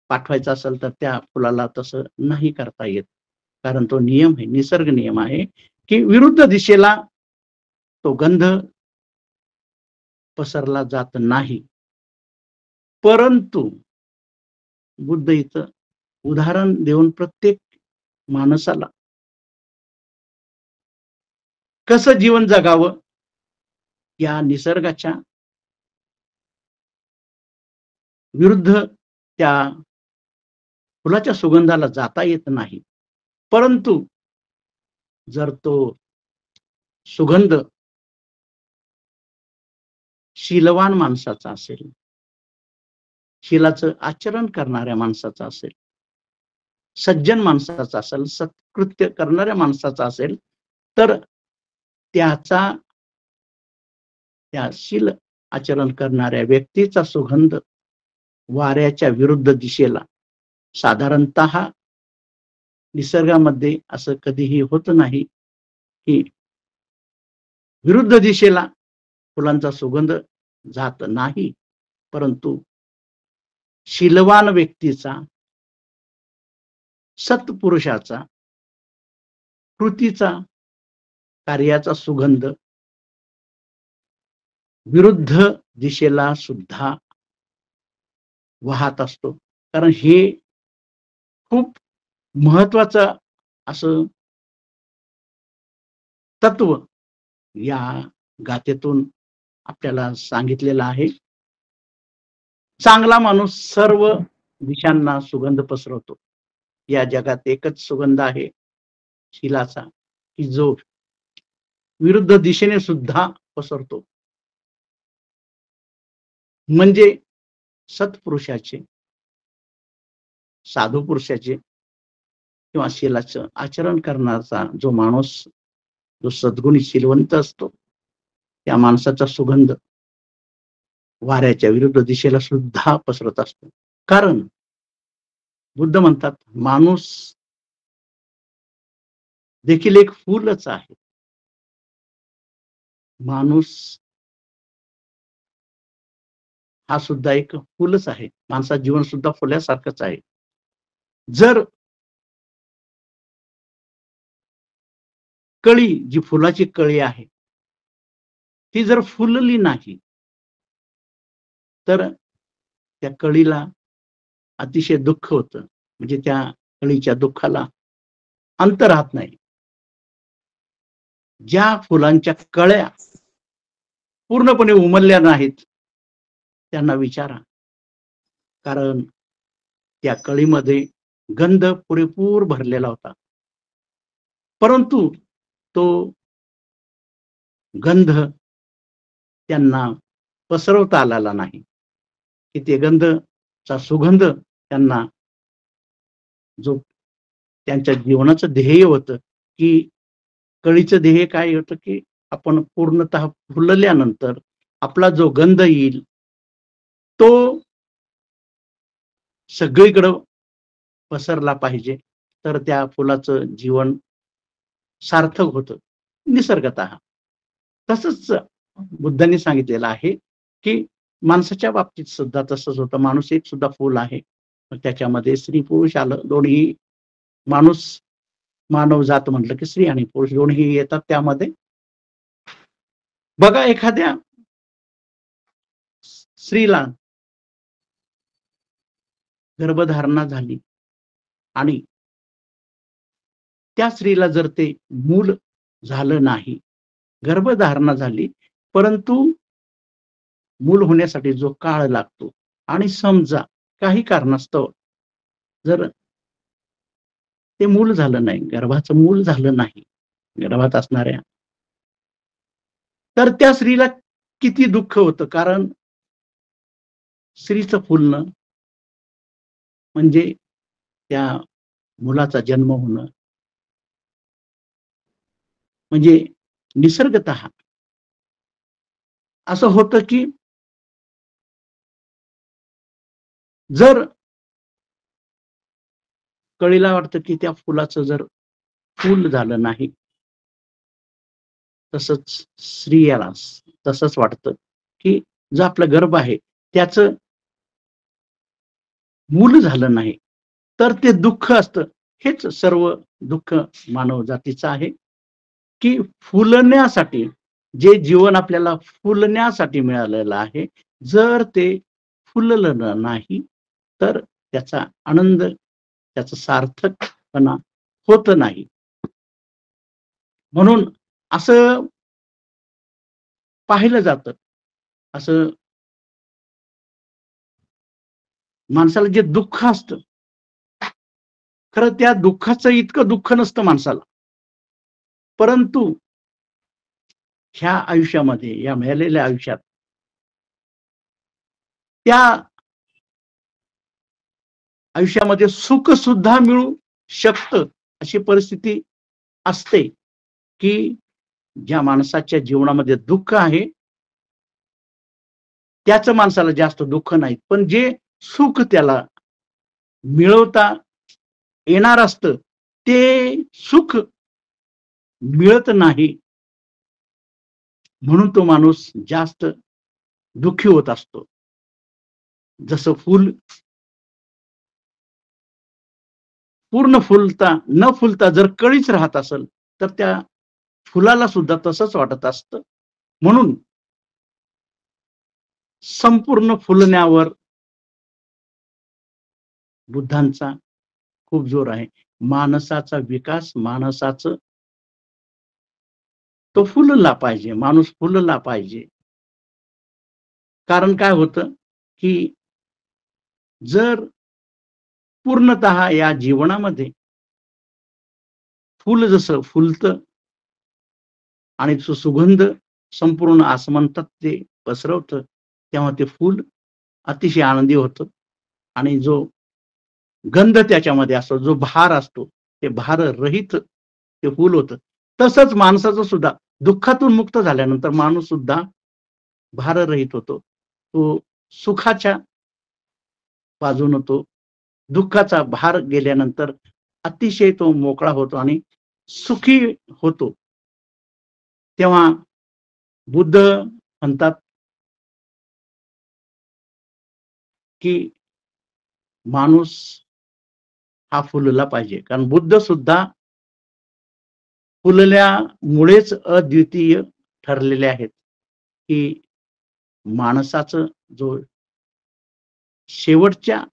पाठवायचं असेल तर त्या फुलाला तसं नाही करता येत. कारण तो नियम आहे, निसर्ग नियम आहे की विरुद्ध दिशेला तो गंध पसरला जात नाही. परंतु बुद्ध इथं उदाहरण देऊन प्रत्येक माणसाला कसं जीवन जगावं या निसर्गाच्या विरुद्ध त्या फुलाच्या सुगंधाला जाता येत नाही. परंतु जर तो सुगंध शीलवान माणसाचा असेल, शीलाचं आचरण करणाऱ्या माणसाचा असेल, सज्जन माणसाचा असेल, सत्कृत्य करणाऱ्या माणसाचा असेल, तर त्याचा, त्या शील आचरण करणाऱ्या व्यक्तीचा सुगंध वाऱ्याच्या विरुद्ध दिशेला, साधारणतः निसर्गामध्ये असं कधीही होत नाही की विरुद्ध दिशेला फुलांचा सुगंध जात नाही. परंतु शीलवान व्यक्तीचा, सत्पुरुषाचा, कृतीचा, कार्याचा सुगंध विरुद्ध दिशेला सुद्धा वाहत असतो. कारण हे खूप महत्वाचं असं तत्व या गाथेतून आपल्याला सांगितलेलं आहे. चांगला माणूस सर्व दिशांना सुगंध पसरवतो. या जगात एकच सुगंध आहे शीलाचा, की जो विरुद्ध दिशेने सुद्धा पसरतो. म्हणजे सत्पुरुषाचे, साधू पुरुषाचे किंवा शीलाचं आचरण करण्याचा जो माणूस, जो सद्गुणी शीलवंत असतो, त्या माणसाचा सुगंध वाऱ्याच्या विरुद्ध दिशेला सुद्धा पसरत असतो. कारण बुद्ध म्हणतात, माणूस देखील एक फूलच आहे. माणूस हा सुद्धा एक फुलच आहे. माणसाचं जीवन सुद्धा फुलासारखंच आहे. जर कळी, जी फुलाची कळी आहे, ती जर फुलली नाही तर त्या कळीला अतिशय दुःख होतं. म्हणजे त्या कळीच्या दुःखाला अंत राहत नाही. ज्या फुलांच्या कळ्या पूर्णपणे उमलल्या नाहीत त्यांना विचारा. कारण त्या कळीमध्ये गंध पुरेपूर भरलेला होता, परंतु तो गंध त्यांना पसरवता आलेला नाही, की ते गंधचा सुगंध त्यांना जो त्यांच्या जीवनाचं ध्येय होतं, की कळीचं ध्येय काय होतं, की आपण पूर्णतः फुलल्यानंतर आपला जो गंध येईल तो सगळीकडं पसरला पाहिजे, तर त्या फुलाचं जीवन सार्थक होतं निसर्गतः. तसंच बुद्धांनी सांगितलेलं आहे, की माणसाच्या बाबतीत सुद्धा तसंच होतं. माणूस एक सुद्धा फूल आहे. मग त्याच्यामध्ये स्त्री पुरुष आलं, दोन्ही माणूस मानव जात म्हटलं की स्त्री आणि पुरुष दोन्ही येतात त्यामध्ये. बघा एखाद्या स्त्रीला गर्भधारणा झाली आणि त्या स्त्रीला जर ते मूल झालं नाही, गर्भधारणा झाली, परंतु मूल होण्यासाठी जो काळ लागतो आणि समजा काही कारणास्तव जर ते मूल झालं नाही, गर्भाचं मूल झालं नाही गर्भात असणाऱ्या, तर त्या स्त्रीला किती दुःख होतं. कारण स्त्रीचं फुलणं म्हणजे त्या मुलाचा जन्म होणं, म्हणजे निसर्गतः असं होतं, की जर कळीला वाटतं, की त्या फुलाचं जर फूल झालं नाही, तसंच स्त्रियाला तसंच वाटतं, की जो आपला गर्भ आहे त्याचं मूल झालं नाही, तर ते दुःख असतं. हेच सर्व दुःख मानव जातीचं आहे, की फुलण्यासाठी जे जीवन आपल्याला फुलण्यासाठी मिळालेलं आहे, जर ते फुललं नाही, तर त्याचा आनंद, त्याचा सार्थकपणा होत नाही. म्हणून असं पाहिलं जातं, असं माणसाला जे दुःख असतं, खरं त्या दुःखाचं इतकं दुःख नसतं माणसाला. परंतु ह्या आयुष्यामध्ये, या मिळालेल्या आयुष्यात त्या आयुष्यामध्ये सुख सुद्धा मिळू शकतं, अशी परिस्थिती असते, की ज्या माणसाच्या जीवनामध्ये दुःख आहे, त्याचं माणसाला जास्त दुःख नाही. पण जे सुख त्याला मिळवता येणार असतं, ते सुख मिळत नाही. म्हणून तो माणूस जास्त दुःखी होत असतो. जसं फूल पूर्ण न फुलता जर कळीच राहत असेल, तर त्या फुलाला सुद्धा तसंच वाटत असतं. म्हणून संपूर्ण फुलण्यावर बुद्धांचा खूप जोर आहे. माणसाचा विकास, माणसाचं तो फुलला पाहिजे, माणूस फुलला पाहिजे. कारण काय होतं, की जर पूर्णतः या जीवनामध्ये फुल जसं फुलतं आणि तो सुगंध संपूर्ण आसमंतात ते पसरवतं, तेव्हा ते फूल अतिशय आनंदी होतं आणि जो गंध त्याच्यामध्ये असतो, जो भार असतो, ते भाररहित ते फूल होतं. तसंच माणसाचं सुद्धा दुःखातून मुक्त झाल्यानंतर माणूस सुद्धा भाररहित होतो. तो सुखाच्या बाजूनं तो दुःखाचा भार गेल्यानंतर अतिशय तो मोकळा होतो आणि सुखी होतो. तेव्हा बुद्ध म्हणतात, की माणूस हा फुलला पाहिजे. कारण बुद्ध सुद्धा फुलल्यामुळेच अद्वितीय ठरलेले आहेत, की माणसाचं जो शेवटच्या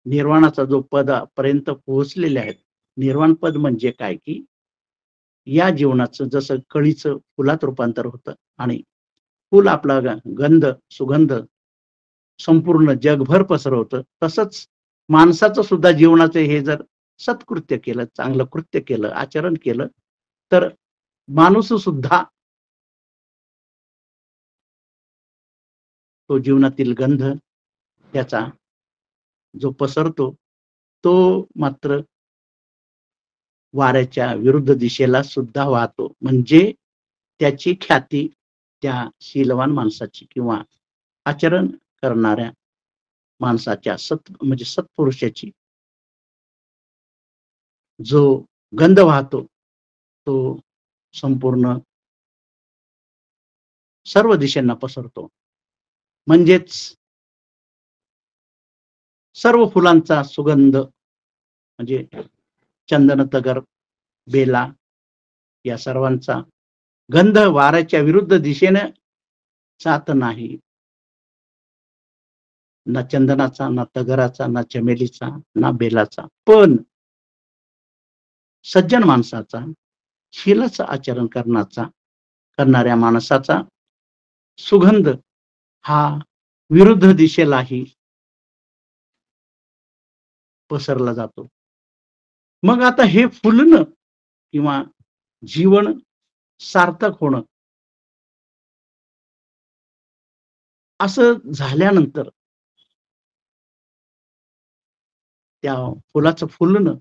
निर्वाणाचा जो पदापर्यंत पोहोचलेले आहेत. निर्वाण पद म्हणजे काय, की या जीवनाचं जसं कळीचं फुलात रूपांतर होतं आणि फुल आपला गंध, सुगंध संपूर्ण जगभर पसरवतं, तसंच माणसाचं सुद्धा जीवनाचं हे जर सत्कृत्य केलं, चांगलं कृत्य केलं, आचरण केलं, तर माणूस सुद्धा तो जीवनातील गंध त्याचा जो पसरतो तो मात्र वाऱ्याच्या विरुद्ध दिशेला सुद्धा वाहतो. म्हणजे त्याची ख्याती त्या शीलवान माणसाची किंवा आचरण करणाऱ्या माणसाच्या म्हणजे सत्पुरुषाची जो गंध वाहतो तो संपूर्ण सर्व दिशांना पसरतो. म्हणजेच सर्व फुलांचा सुगंध म्हणजे चंदन, तगर, बेला या सर्वांचा गंध वाऱ्याच्या विरुद्ध दिशेने जात नाही. ना चंदनाचा, ना तगराचा, ना चमेलीचा, ना बेलाचा, पण सज्जन माणसाचा, शीलाचं आचरण करणाऱ्या माणसाचा सुगंध हा विरुद्ध दिशेलाही पसरला जातो. मग आता हे फुलणं किंवा जीवन सार्थक होणं असं झाल्यानंतर त्या फुलाचं फुलणं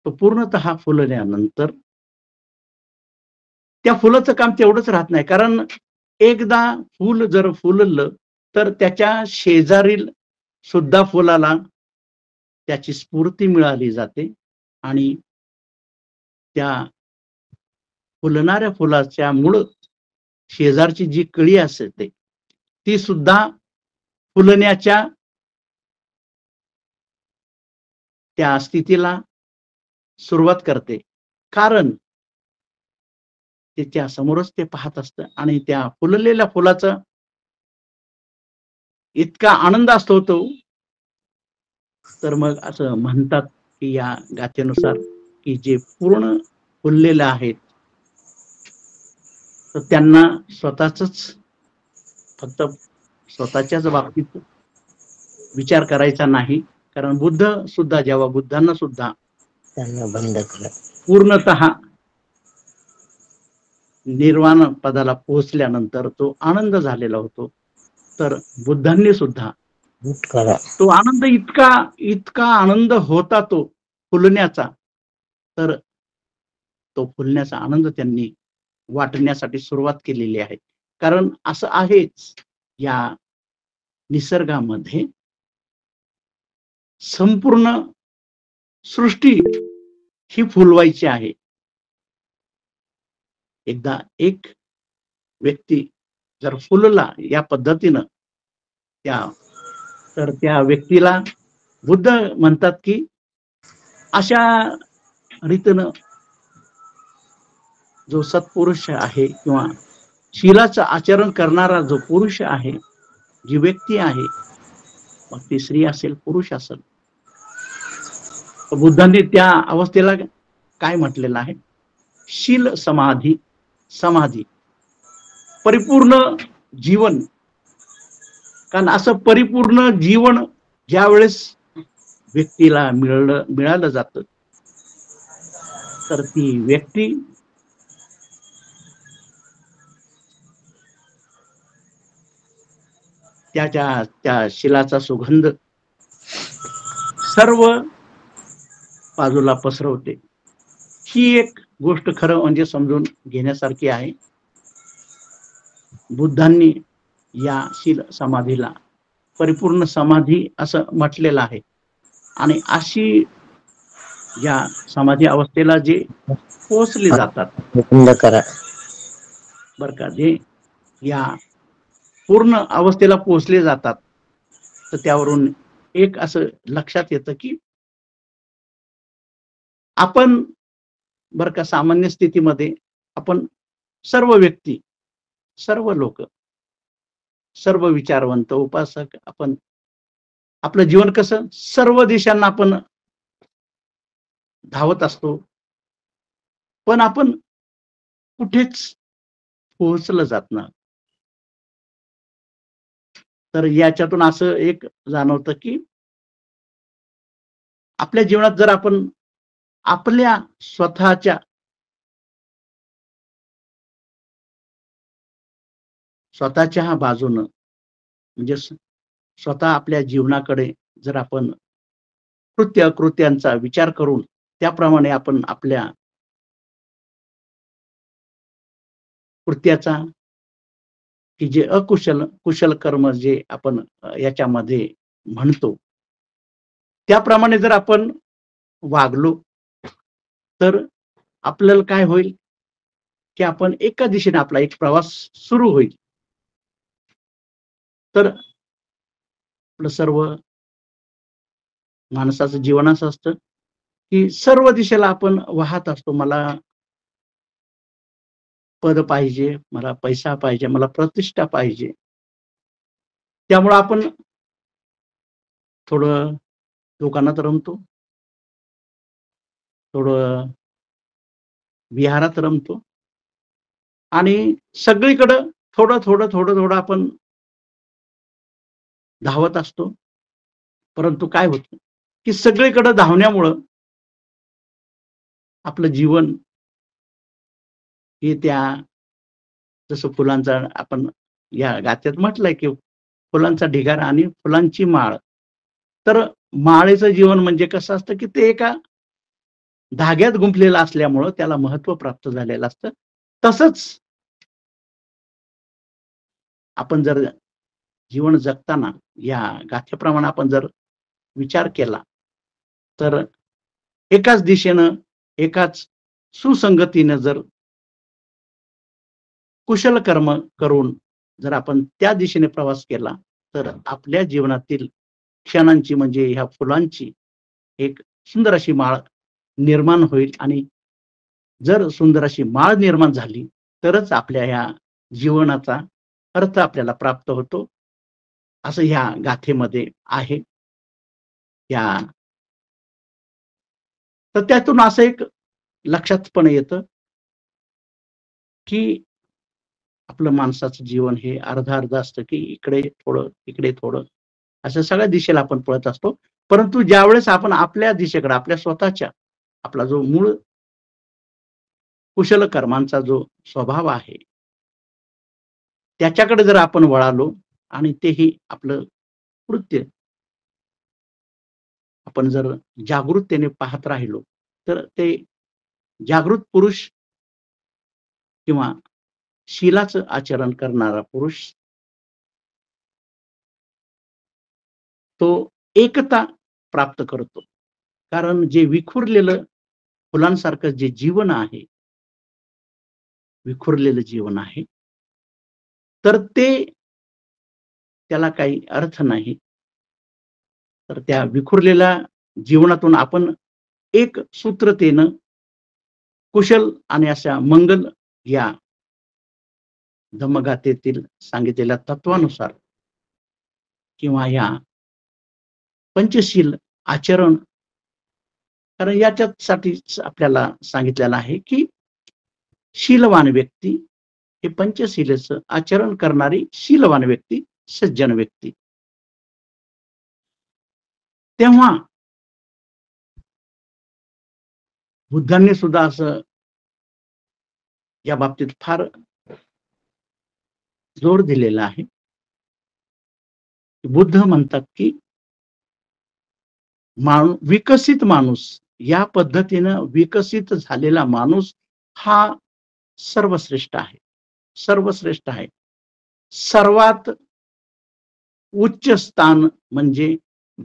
तो पूर्णतः फुलल्यानंतर त्या फुलाचं काम तेवढंच राहत नाही. कारण एकदा फुल जर फुललं तर त्याच्या शेजारील सुद्धा फुलाला त्याची स्फूर्ती मिळाली जाते आणि त्या फुलणाऱ्या फुलाच्या मुळ शेजारची जी कळी असते ती सुद्धा फुलण्याच्या त्या स्थितीला सुरुवात करते. कारण त्याच्या समोरच ते पाहत असतं आणि त्या फुललेल्या फुलाचा इतका आनंद असतो तो, तर मग असं म्हणतात की या गाथेनुसार की जे पूर्ण फुललेले आहेत तर त्यांना फक्त स्वतःच्याच बाबतीत विचार करायचा नाही. कारण बुद्धांना सुद्धा त्यांना बंद करा पूर्णतः निर्वाण पदाला पोहोचल्यानंतर जो आनंद झालेला होतो, तर बुद्धांनी सुद्धा तो आनंद इतका आनंद होता तो फुलण्याचा, तर तो फुलण्याचा आनंद त्यांनी वाटण्यासाठी सुरुवात केलेली आहे. कारण असं आहेच या निसर्गामध्ये संपूर्ण सृष्टी ही फुलवायची आहे. एकदा एक व्यक्ती जर फुलला या पद्धतीनं तर त्या व्यक्तीला बुद्ध म्हणतात की अशा रीतीनं जो सत्पुरुष आहे किंवा शीलाचं आचरण करणारा जो पुरुष आहे, जी व्यक्ती आहे, मग ती स्त्री असेल पुरुष असेल, बुद्धांनी त्या अवस्थेला काय म्हटलेलं आहे? शील समाधी परिपूर्ण जीवन. कारण असं परिपूर्ण जीवन ज्या वेळेस व्यक्तीला मिळालं जातं तर ती व्यक्ती त्या शिलाचा सुगंध सर्व बाजूला पसरवते. ही एक गोष्ट खरं म्हणजे समजून घेण्यासारखी आहे. बुद्धांनी या शील समाधीला परिपूर्ण समाधी असं म्हटलेलं आहे. आणि अशी या समाधी अवस्थेला जे पोहोचले जातात बंद करा बर का, जे या पूर्ण अवस्थेला पोहोचले जातात, तर त्यावरून एक असं लक्षात येतं की आपण बर का सामान्य स्थितीमध्ये आपण सर्व व्यक्ती, सर्व लोक, सर्व विचारवंत, उपासक, आपण आपलं जीवन कसं सर्व दिशांना आपण धावत असतो, पण आपण कुठेच पोहोचलं जात नाही. तर याच्यातून असं एक जाणवतं की आपल्या जीवनात जर आपण आपल्या स्वतःच्या बाजूनं म्हणजे स्वतः आपल्या जीवनाकडे जर आपण कृत्यांचा विचार करून त्याप्रमाणे आपण आपल्या कृत्याचा की जे कुशल कर्म जे आपण याच्यामध्ये म्हणतो त्याप्रमाणे जर आपण वागलो तर आपल्याला काय होईल की आपण एका दिशेने आपला एक प्रवास सुरू होईल. तर आपलं सर्व माणसाचं जीवन असं असतं की सर्व दिशेला आपण वाहत असतो. मला पद पाहिजे, मला पैसा पाहिजे, मला प्रतिष्ठा पाहिजे. त्यामुळं आपण थोडं दुकानात रमतो, थोडं विहारात रमतो आणि सगळीकडं थोडं आपण धावत असतो. परंतु काय होतं की सगळीकडे धावण्यामुळं आपलं जीवन हे त्या जसं फुलांचा आपण या गाथेत म्हटलंय की फुलांचा ढिगारा आणि फुलांची माळ. तर माळेचं जीवन म्हणजे कसं असतं की ते एका धाग्यात गुंफलेलं असल्यामुळं त्याला महत्त्व प्राप्त झालेलं असतं. तसंच आपण जर जीवन जगताना या गाथेप्रमाणे आपण जर विचार केला तर एकाच दिशेनं एकाच सुसंगतीनं जर कुशल कर्म करून जर आपण त्या दिशेने प्रवास केला तर आपल्या जीवनातील क्षणांची म्हणजे ह्या फुलांची एक सुंदर अशी माळ निर्माण होईल आणि जर सुंदर अशी माळ निर्माण झाली तरच आपल्या ह्या जीवनाचा अर्थ आपल्याला प्राप्त होतो असं ह्या गाथेमध्ये आहे. या तर त्यातून असं एक लक्षात पण येतं की आपलं माणसाचं जीवन हे अर्ध असतं की इकडे थोडं तिकडे थोडं अशा सगळ्या दिशेला आपण पळत असतो. परंतु ज्यावेळेस आपण आपल्या दिशेकडे आपल्या स्वतःच्या आपला जो मूळ कुशल कर्मांचा जो स्वभाव आहे त्याच्याकडे जर आपण वळालो आणि तेही आपलं कृत्य आपण जर जागृततेने पाहत राहिलो तर ते जागृत पुरुष किंवा शीलाचं आचरण करणारा पुरुष तो एकता प्राप्त करतो. कारण जे विखुरलेलं फुलांसारखं जे जीवन आहे, विखुरलेलं जीवन आहे, तर ते त्याला काही अर्थ नाही. तर त्या विखुरलेल्या जीवनातून आपण एक सूत्रतेनं कुशल आणि अशा मंगल या धम्मगाथेतील सांगितलेल्या तत्वानुसार किंवा या पंचशील आचरण कारण याच्यासाठीच आपल्याला सांगितलेलं आहे की शीलवान व्यक्ती हे पंचशीलेचं आचरण करणारी शीलवान व्यक्ती सज्जन व्यक्ती. तेव्हा बुद्धांनी सुद्धा असं या बाबतीत फार जोर दिलेला आहे. बुद्ध म्हणतात की विकसित माणूस या पद्धतीनं विकसित झालेला माणूस हा सर्वश्रेष्ठ आहे. सर्वश्रेष्ठ आहे. सर्वात उच्च स्थान म्हणजे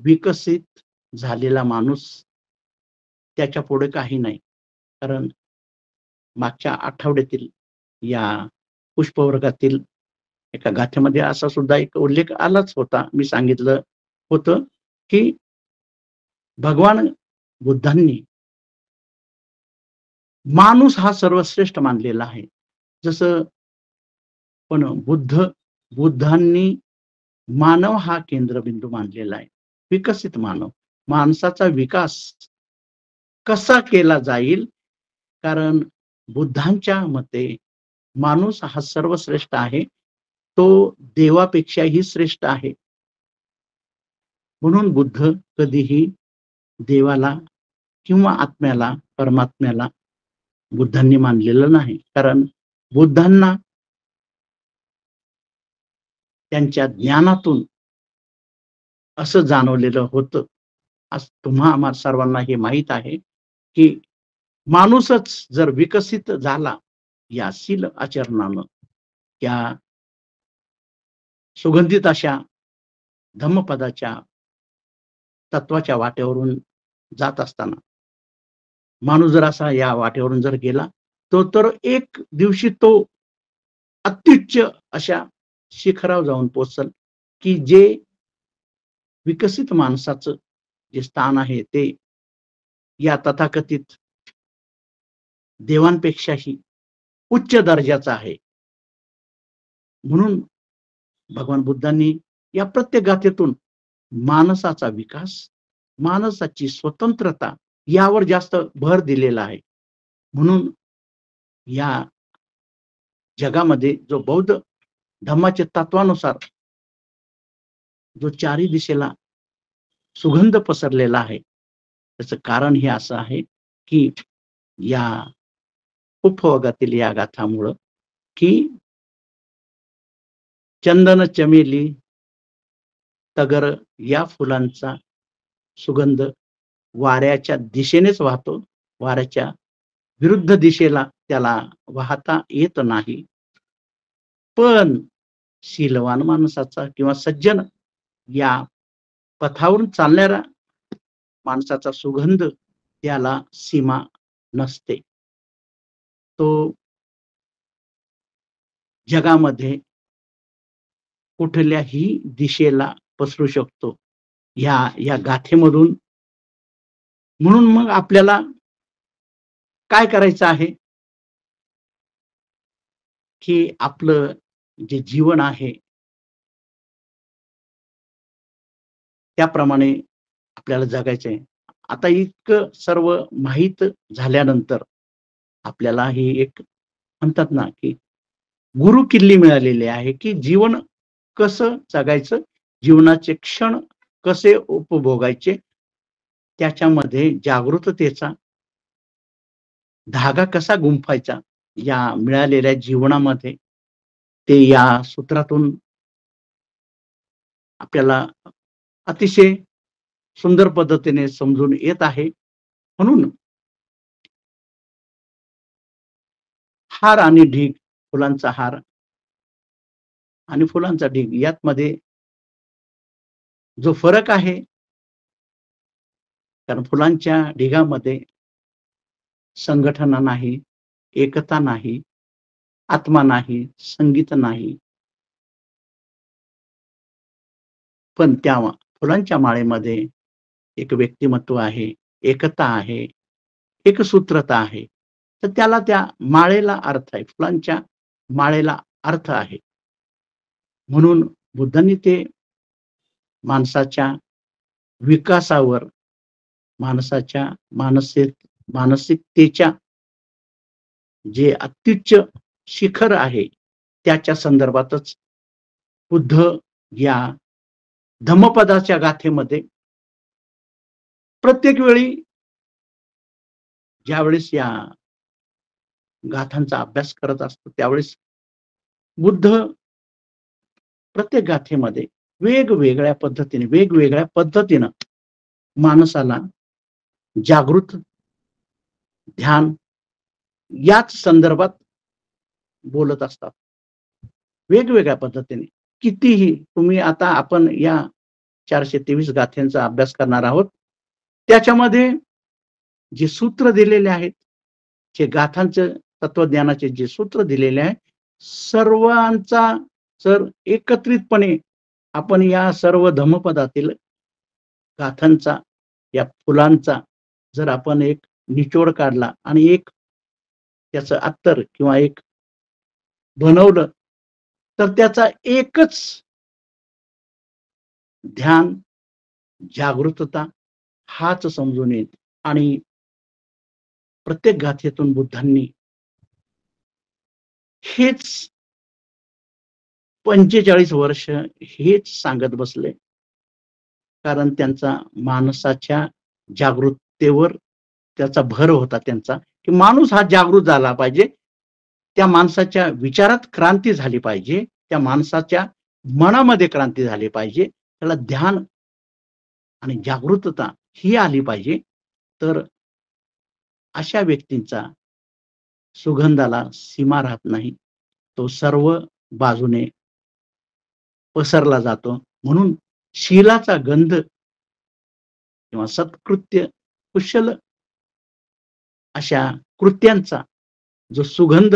विकसित झालेला माणूस त्याच्या पुढे काही नाही. कारण मागच्या आठवड्यातील या पुष्पवर्गातील एका गाथेमध्ये असा सुद्धा एक उल्लेख आलाच होता. मी सांगितलं होतं की भगवान बुद्धांनी माणूस हा सर्वश्रेष्ठ मानलेला आहे. जसं पण बुद्धांनी मानव हा केंद्रबिंदू मानलेला आहे. विकसित मानव माणसाचा विकास कसा केला जाईल कारण बुद्धांच्या मते माणूस हा सर्वश्रेष्ठ आहे तो देवापेक्षाही श्रेष्ठ आहे. म्हणून बुद्ध कधीही देवाला किंवा आत्म्याला, परमात्म्याला बुद्धांनी मानलेलं नाही. कारण बुद्धांना त्यांच्या ज्ञानातून असं जाणवलेलं होतं. आज तुम्हा आम्हा सर्वांना हे माहीत आहे, की माणूसच जर विकसित झाला या शील आचरणानं, त्या सुगंधित अशा धम्मपदाच्या तत्वाच्या वाटेवरून जात असताना माणूस जर असा या वाटेवरून जर गेला, तर एक दिवशी तो अत्युच्च अशा शिखरावर जाऊन पोहोचल, की जे विकसित माणसाचं जे स्थान आहे ते या तथाकथित देवांपेक्षाही उच्च दर्जाचं आहे. म्हणून भगवान बुद्धांनी या प्रत्येक गाथेतून माणसाचा विकास, माणसाची स्वतंत्रता यावर जास्त भर दिलेला आहे. म्हणून या जगामध्ये जो बौद्ध धम्माच्या तत्वानुसार जो चारी दिशेला सुगंध पसरलेला आहे, त्याचं कारण हे असं आहे, की या उपभोगातील या गाथामुळं, की चंदन, चमेली, तगर या फुलांचा सुगंध वाऱ्याच्या दिशेनेच वाहतो. वाऱ्याच्या विरुद्ध दिशेला त्याला वाहता येत नाही. पण शीलवान माणसाचा किंवा सज्जन या पथावरून चालणाऱ्या माणसाचा सुगंध त्याला सीमा नसते. तो जगामध्ये कुठल्याही दिशेला पसरू शकतो या गाथेमधून. म्हणून मग आपल्याला काय करायचं आहे, की आपलं जे जीवन आहे त्याप्रमाणे आपल्याला जगायचं आहे. आता इतकं सर्व माहीत झाल्यानंतर आपल्याला ही एक म्हणतात ना, की गुरु किल्ली मिळालेली आहे, की जीवन कसं जगायचं, जीवनाचे क्षण कसे उपभोगायचे, त्याच्यामध्ये जागृततेचा धागा कसा गुंफायचा या मिळालेल्या जीवनामध्ये, ते या सूत्रातून आपल्याला अतिशय सुंदर पद्धतीने समजून येत आहे. म्हणून हार आणि ढीग, फुलांचा हार आणि फुलांचा ढीग यामध्ये जो फरक आहे, कारण फुलांच्या ढिगामध्ये संघटना नाही, एकता नाही, आत्मा नाही, संगीत नाही. पण त्या फुलांच्या माळेमध्ये एक व्यक्तिमत्व आहे, एकता आहे, एकसूत्रता आहे. तर त्याला त्या माळेला अर्थ आहे, फुलांच्या माळेला अर्थ आहे. म्हणून बुद्धांनी ते माणसाच्या विकासावर, माणसाच्या मानसिकतेच्या जे अत्युच्च शिखर आहे त्याच्या संदर्भातच बुद्ध या धम्मपदाच्या गाथेमध्ये प्रत्येक वेळी ज्यावेळेस या गाथांचा अभ्यास करत असतो त्यावेळेस बुद्ध प्रत्येक गाथेमध्ये वेगवेगळ्या पद्धतीनं माणसाला जागृत ध्यान याच संदर्भात बोलत असतात. वेगवेगळ्या पद्धतीने कितीही तुम्ही आता आपण या 423 गाथ्यांचा अभ्यास करणार आहोत. त्याच्यामध्ये जे सूत्र दिलेले आहेत, जे गाथांचं तत्वज्ञानाचे जे सूत्र दिलेले आहे, सर्वांचा जर एकत्रितपणे आपण या सर्व धम्मपदातील गाथांचा, या फुलांचा जर आपण एक निचोड काढला आणि एक त्याचं अत्तर किंवा एक बनवलं, तर त्याचा एकच ध्यान, जागृतता हाच समजून येईल. आणि प्रत्येक गाथेतून बुद्धांनी हेच 45 वर्ष हेच सांगत बसले, कारण त्यांचा माणसाच्या जागरूकतेवर त्याचा भर होता त्यांचा, की माणूस हा जागृत झाला पाहिजे. त्या माणसाच्या विचारात क्रांती झाली पाहिजे, त्या माणसाच्या मनामध्ये क्रांती झाली पाहिजे, त्याला ध्यान आणि जागृतता ही आली पाहिजे. तर अशा व्यक्तींचा सुगंधाला सीमा राहत नाही, तो सर्व बाजूने पसरला जातो. म्हणून शीलाचा गंध किंवा सत्कृत्य कुशल अशा कृत्यांचा जो सुगंध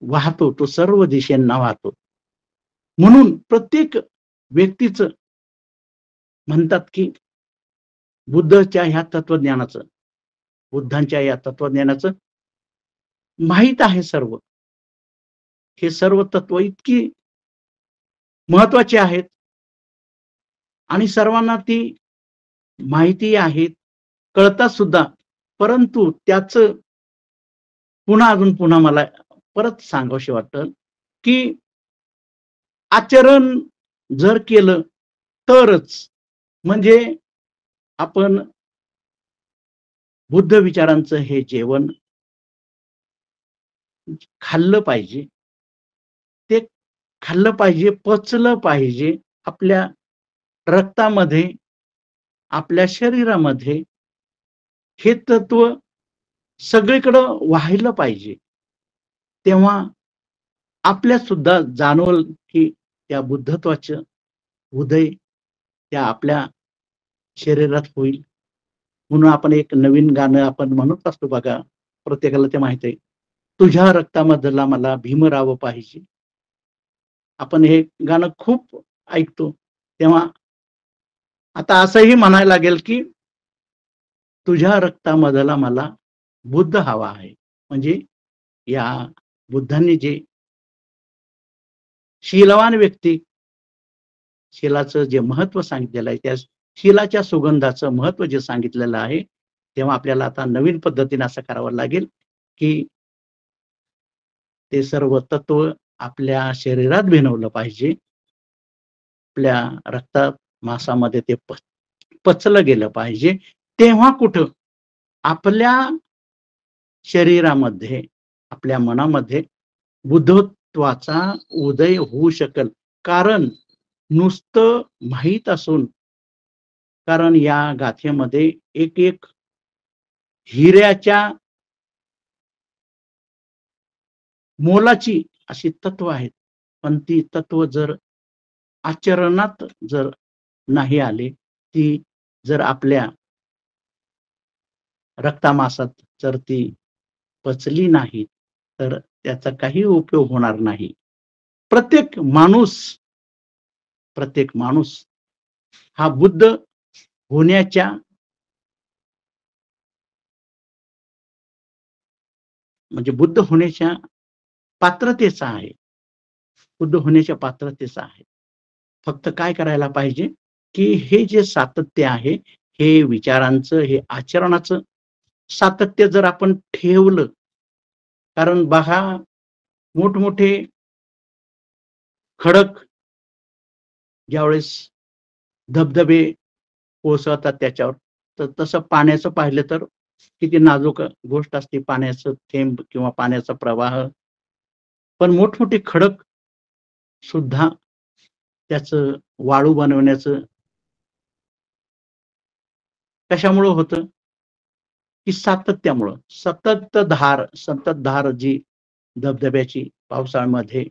वाहतो तो सर्व दिशेंना वाहतो. म्हणून प्रत्येक व्यक्तीचं म्हणतात की बुद्धांच्या या तत्वज्ञानाचं माहीत आहे सर्व. हे सर्व तत्व इतकी महत्वाची आहेत आणि सर्वांना ती माहिती आहेत, कळतात सुद्धा. परंतु त्याचं पुन्हा मला परत सांगावंसं वाटतं की आचरण जर केलं तरच, म्हणजे आपण बुद्ध विचारांचं हे जेवण खाल्लं पाहिजे, ते खाल्लं पाहिजे, पचलं पाहिजे आपल्या रक्तामध्ये, आपल्या शरीरामध्ये. हे तत्व सगळीकडं वाहिलं पाहिजे. तेव्हा आपल्यात सुद्धा जाणवल की त्या बुद्धत्वाचं उदय त्या आपल्या शरीरात होईल. म्हणून आपण एक नवीन गाणं आपण म्हणत असतो बघा, प्रत्येकाला ते माहित आहे, तुझ्या रक्तामधला मला भीमराव पाहिजे. आपण हे गाणं खूप ऐकतो. तेव्हा आता असंही म्हणायला लागेल की तुझ्या रक्तामधला मला बुद्ध हवा आहे. म्हणजे या बुद्धांनी जे शीलवान व्यक्ती, शीलाचं जे महत्व सांगितलेलं आहे, त्या शीलाच्या सुगंधाचं महत्व जे सांगितलेलं आहे, तेव्हा आपल्याला आता नवीन पद्धतीने असं करावं लागेल की ते सर्व तत्व आपल्या शरीरात भिनवलं पाहिजे. आपल्या रक्तात मांसामध्ये ते पचलं गेलं पाहिजे. तेव्हा कुठं आपल्या शरीरामध्ये, आपल्या मनामध्ये बुद्धत्वाचा उदय होऊ शकेल. कारण नुसतं माहीत असून, कारण या गाथेमध्ये एक एक हिऱ्याच्या मोलाची अशी तत्व आहेत, पण ती तत्व जर आचरणात जर नाही आले, ती जर आपल्या रक्तामासात जर ती पचली नाही, तर त्याचा काही उपयोग होणार नाही. प्रत्येक माणूस हा बुद्ध होण्याच्या म्हणजे बुद्ध होण्याच्या पात्रतेचा आहे. बुद्ध होण्याच्या पात्रतेचा आहे. फक्त काय करायला पाहिजे की हे जे सातत्य आहे, हे विचारांचं, हे आचरणाचं सातत्य जर आपण ठेवलं, कारण बघा मोठमोठे खडक ज्यावेळेस धबधबे कोसळतात त्याच्यावर, तर तसं पाण्याचं पाहिलं तर किती नाजूक गोष्ट असते पाण्याचं थेंब किंवा पाण्याचा प्रवाह. पण मोठमोठे खडक सुद्धा त्याचं वाळू बनवण्याचं कशामुळं होतं की सातत्यामुळं. सततधार जी धबधब्याची पावसाळ्यामध्ये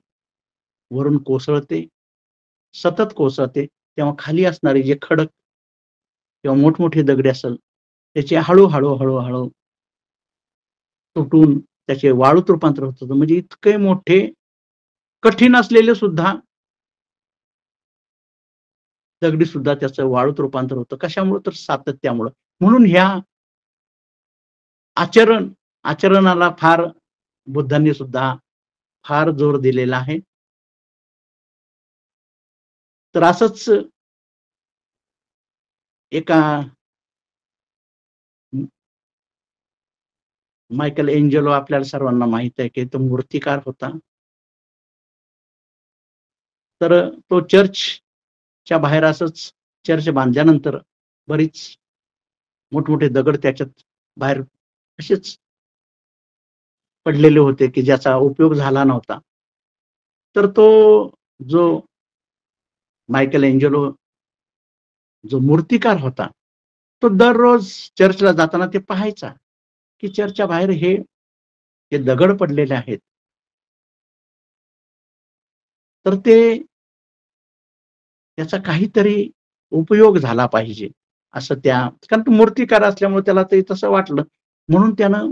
वरून कोसळते, सतत कोसळते, तेव्हा खाली असणारे जे खडक किंवा मोठमोठे दगडे असेल, त्याचे हळू तुटून त्याचे वाळूत रूपांतर होतं. म्हणजे इतके मोठे कठीण असलेले सुद्धा दगडी सुद्धा त्याचं वाळूत रूपांतर होतं. कशामुळे? तर सातत्यामुळं. म्हणून ह्या आचरणाला फार बुद्धांनी सुद्धा फार जोर दिलेला आहे. तर असंच एका मायकेल एंजेलो आपल्याला सर्वांना माहित आहे की तो मूर्तिकार होता. तर तो चर्चच्या बाहेर असंच चर्च बांधल्यानंतर बरीच मोठमोठे दगड त्याच्यात बाहेर असेच पडलेले होते की ज्याचा उपयोग झाला नव्हता. तर तो जो मायकेल एंजेलो जो मूर्तिकार होता, तो दररोज चर्चला जाताना ते पाहायचा की चर्चच्या बाहेर हे जे दगड पडलेले आहेत, तर ते त्याचा काहीतरी उपयोग झाला पाहिजे असं कारण तो मूर्तिकार असल्यामुळे त्याला ते तसं वाटलं. म्हणून त्यानं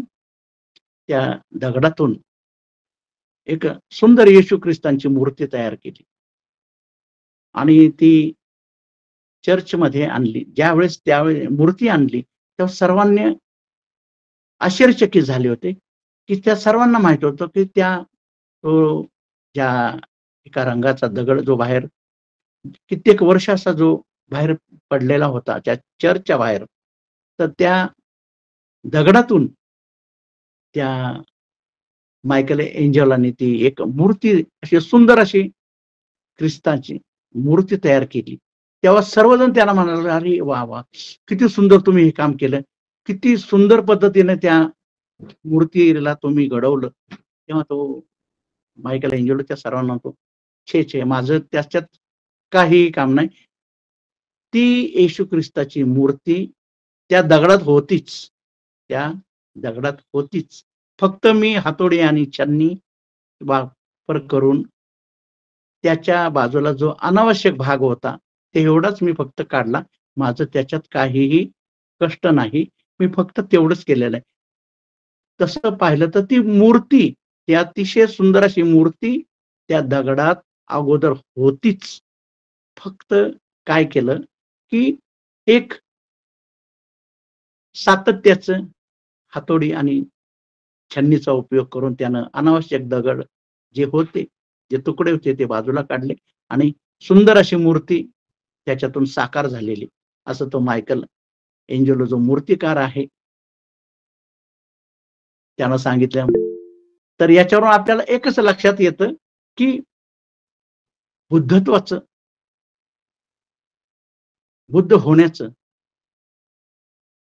त्या दगडातून एक सुंदर येशू ख्रिस्तांची मूर्ती तयार केली आणि ती चर्चमध्ये आणली. त्यावेळेस मूर्ती आणली, तेव्हा सर्वांनी आश्चर्यचकित झाले होते की त्या सर्वांना माहित होतं की तो ज्या एका रंगाचा दगड जो बाहेर कित्येक वर्ष असा जो बाहेर पडलेला होता त्या चर्चच्या बाहेर, तर त्या दगडातून त्या मायकेल एंजेलोने ती एक मूर्ती अशी सुंदर अशी ख्रिस्ताची मूर्ती तयार केली. तेव्हा सर्वजण त्याला म्हणाले, "अरे वाह! वाह! किती सुंदर तुम्ही हे काम केलं. किती सुंदर पद्धतीने त्या मूर्तीला तुम्ही घडवलं." तेव्हा तो मायकेल एंजेलो त्या सर्वांना म्हणतो, "छे, छे, माझं त्याच्यात काहीही काम नाही. ती येशू ख्रिस्ताची मूर्ती त्या दगडात होतीच. त्या दगडात होतीच. फक्त मी हातोडी आणि छन्नी वापर करून त्याच्या बाजूला जो अनावश्यक भाग होता, ते एवढाच मी फक्त काढला. माझं त्याच्यात काहीही कष्ट नाही. मी फक्त तेवढंच केलेलं आहे." तसं पाहिलं तर ती मूर्ती, ती अतिशय सुंदर अशी मूर्ती त्या दगडात अगोदर होतीच. फक्त काय केलं, की एक सातत्याचं हातोडी आणि छन्नीचा उपयोग करून त्यानं अनावश्यक दगड जे होते, जे तुकडे होते ते बाजूला काढले आणि सुंदर अशी मूर्ती त्याच्यातून साकार झालेली. असं तो मायकेल एंजेलो जो मूर्तिकार आहे, त्यानं सांगितलं. तर याच्यावरून आपल्याला एकच लक्षात येतं, की बुद्धत्वाचं, बुद्ध होण्याचं,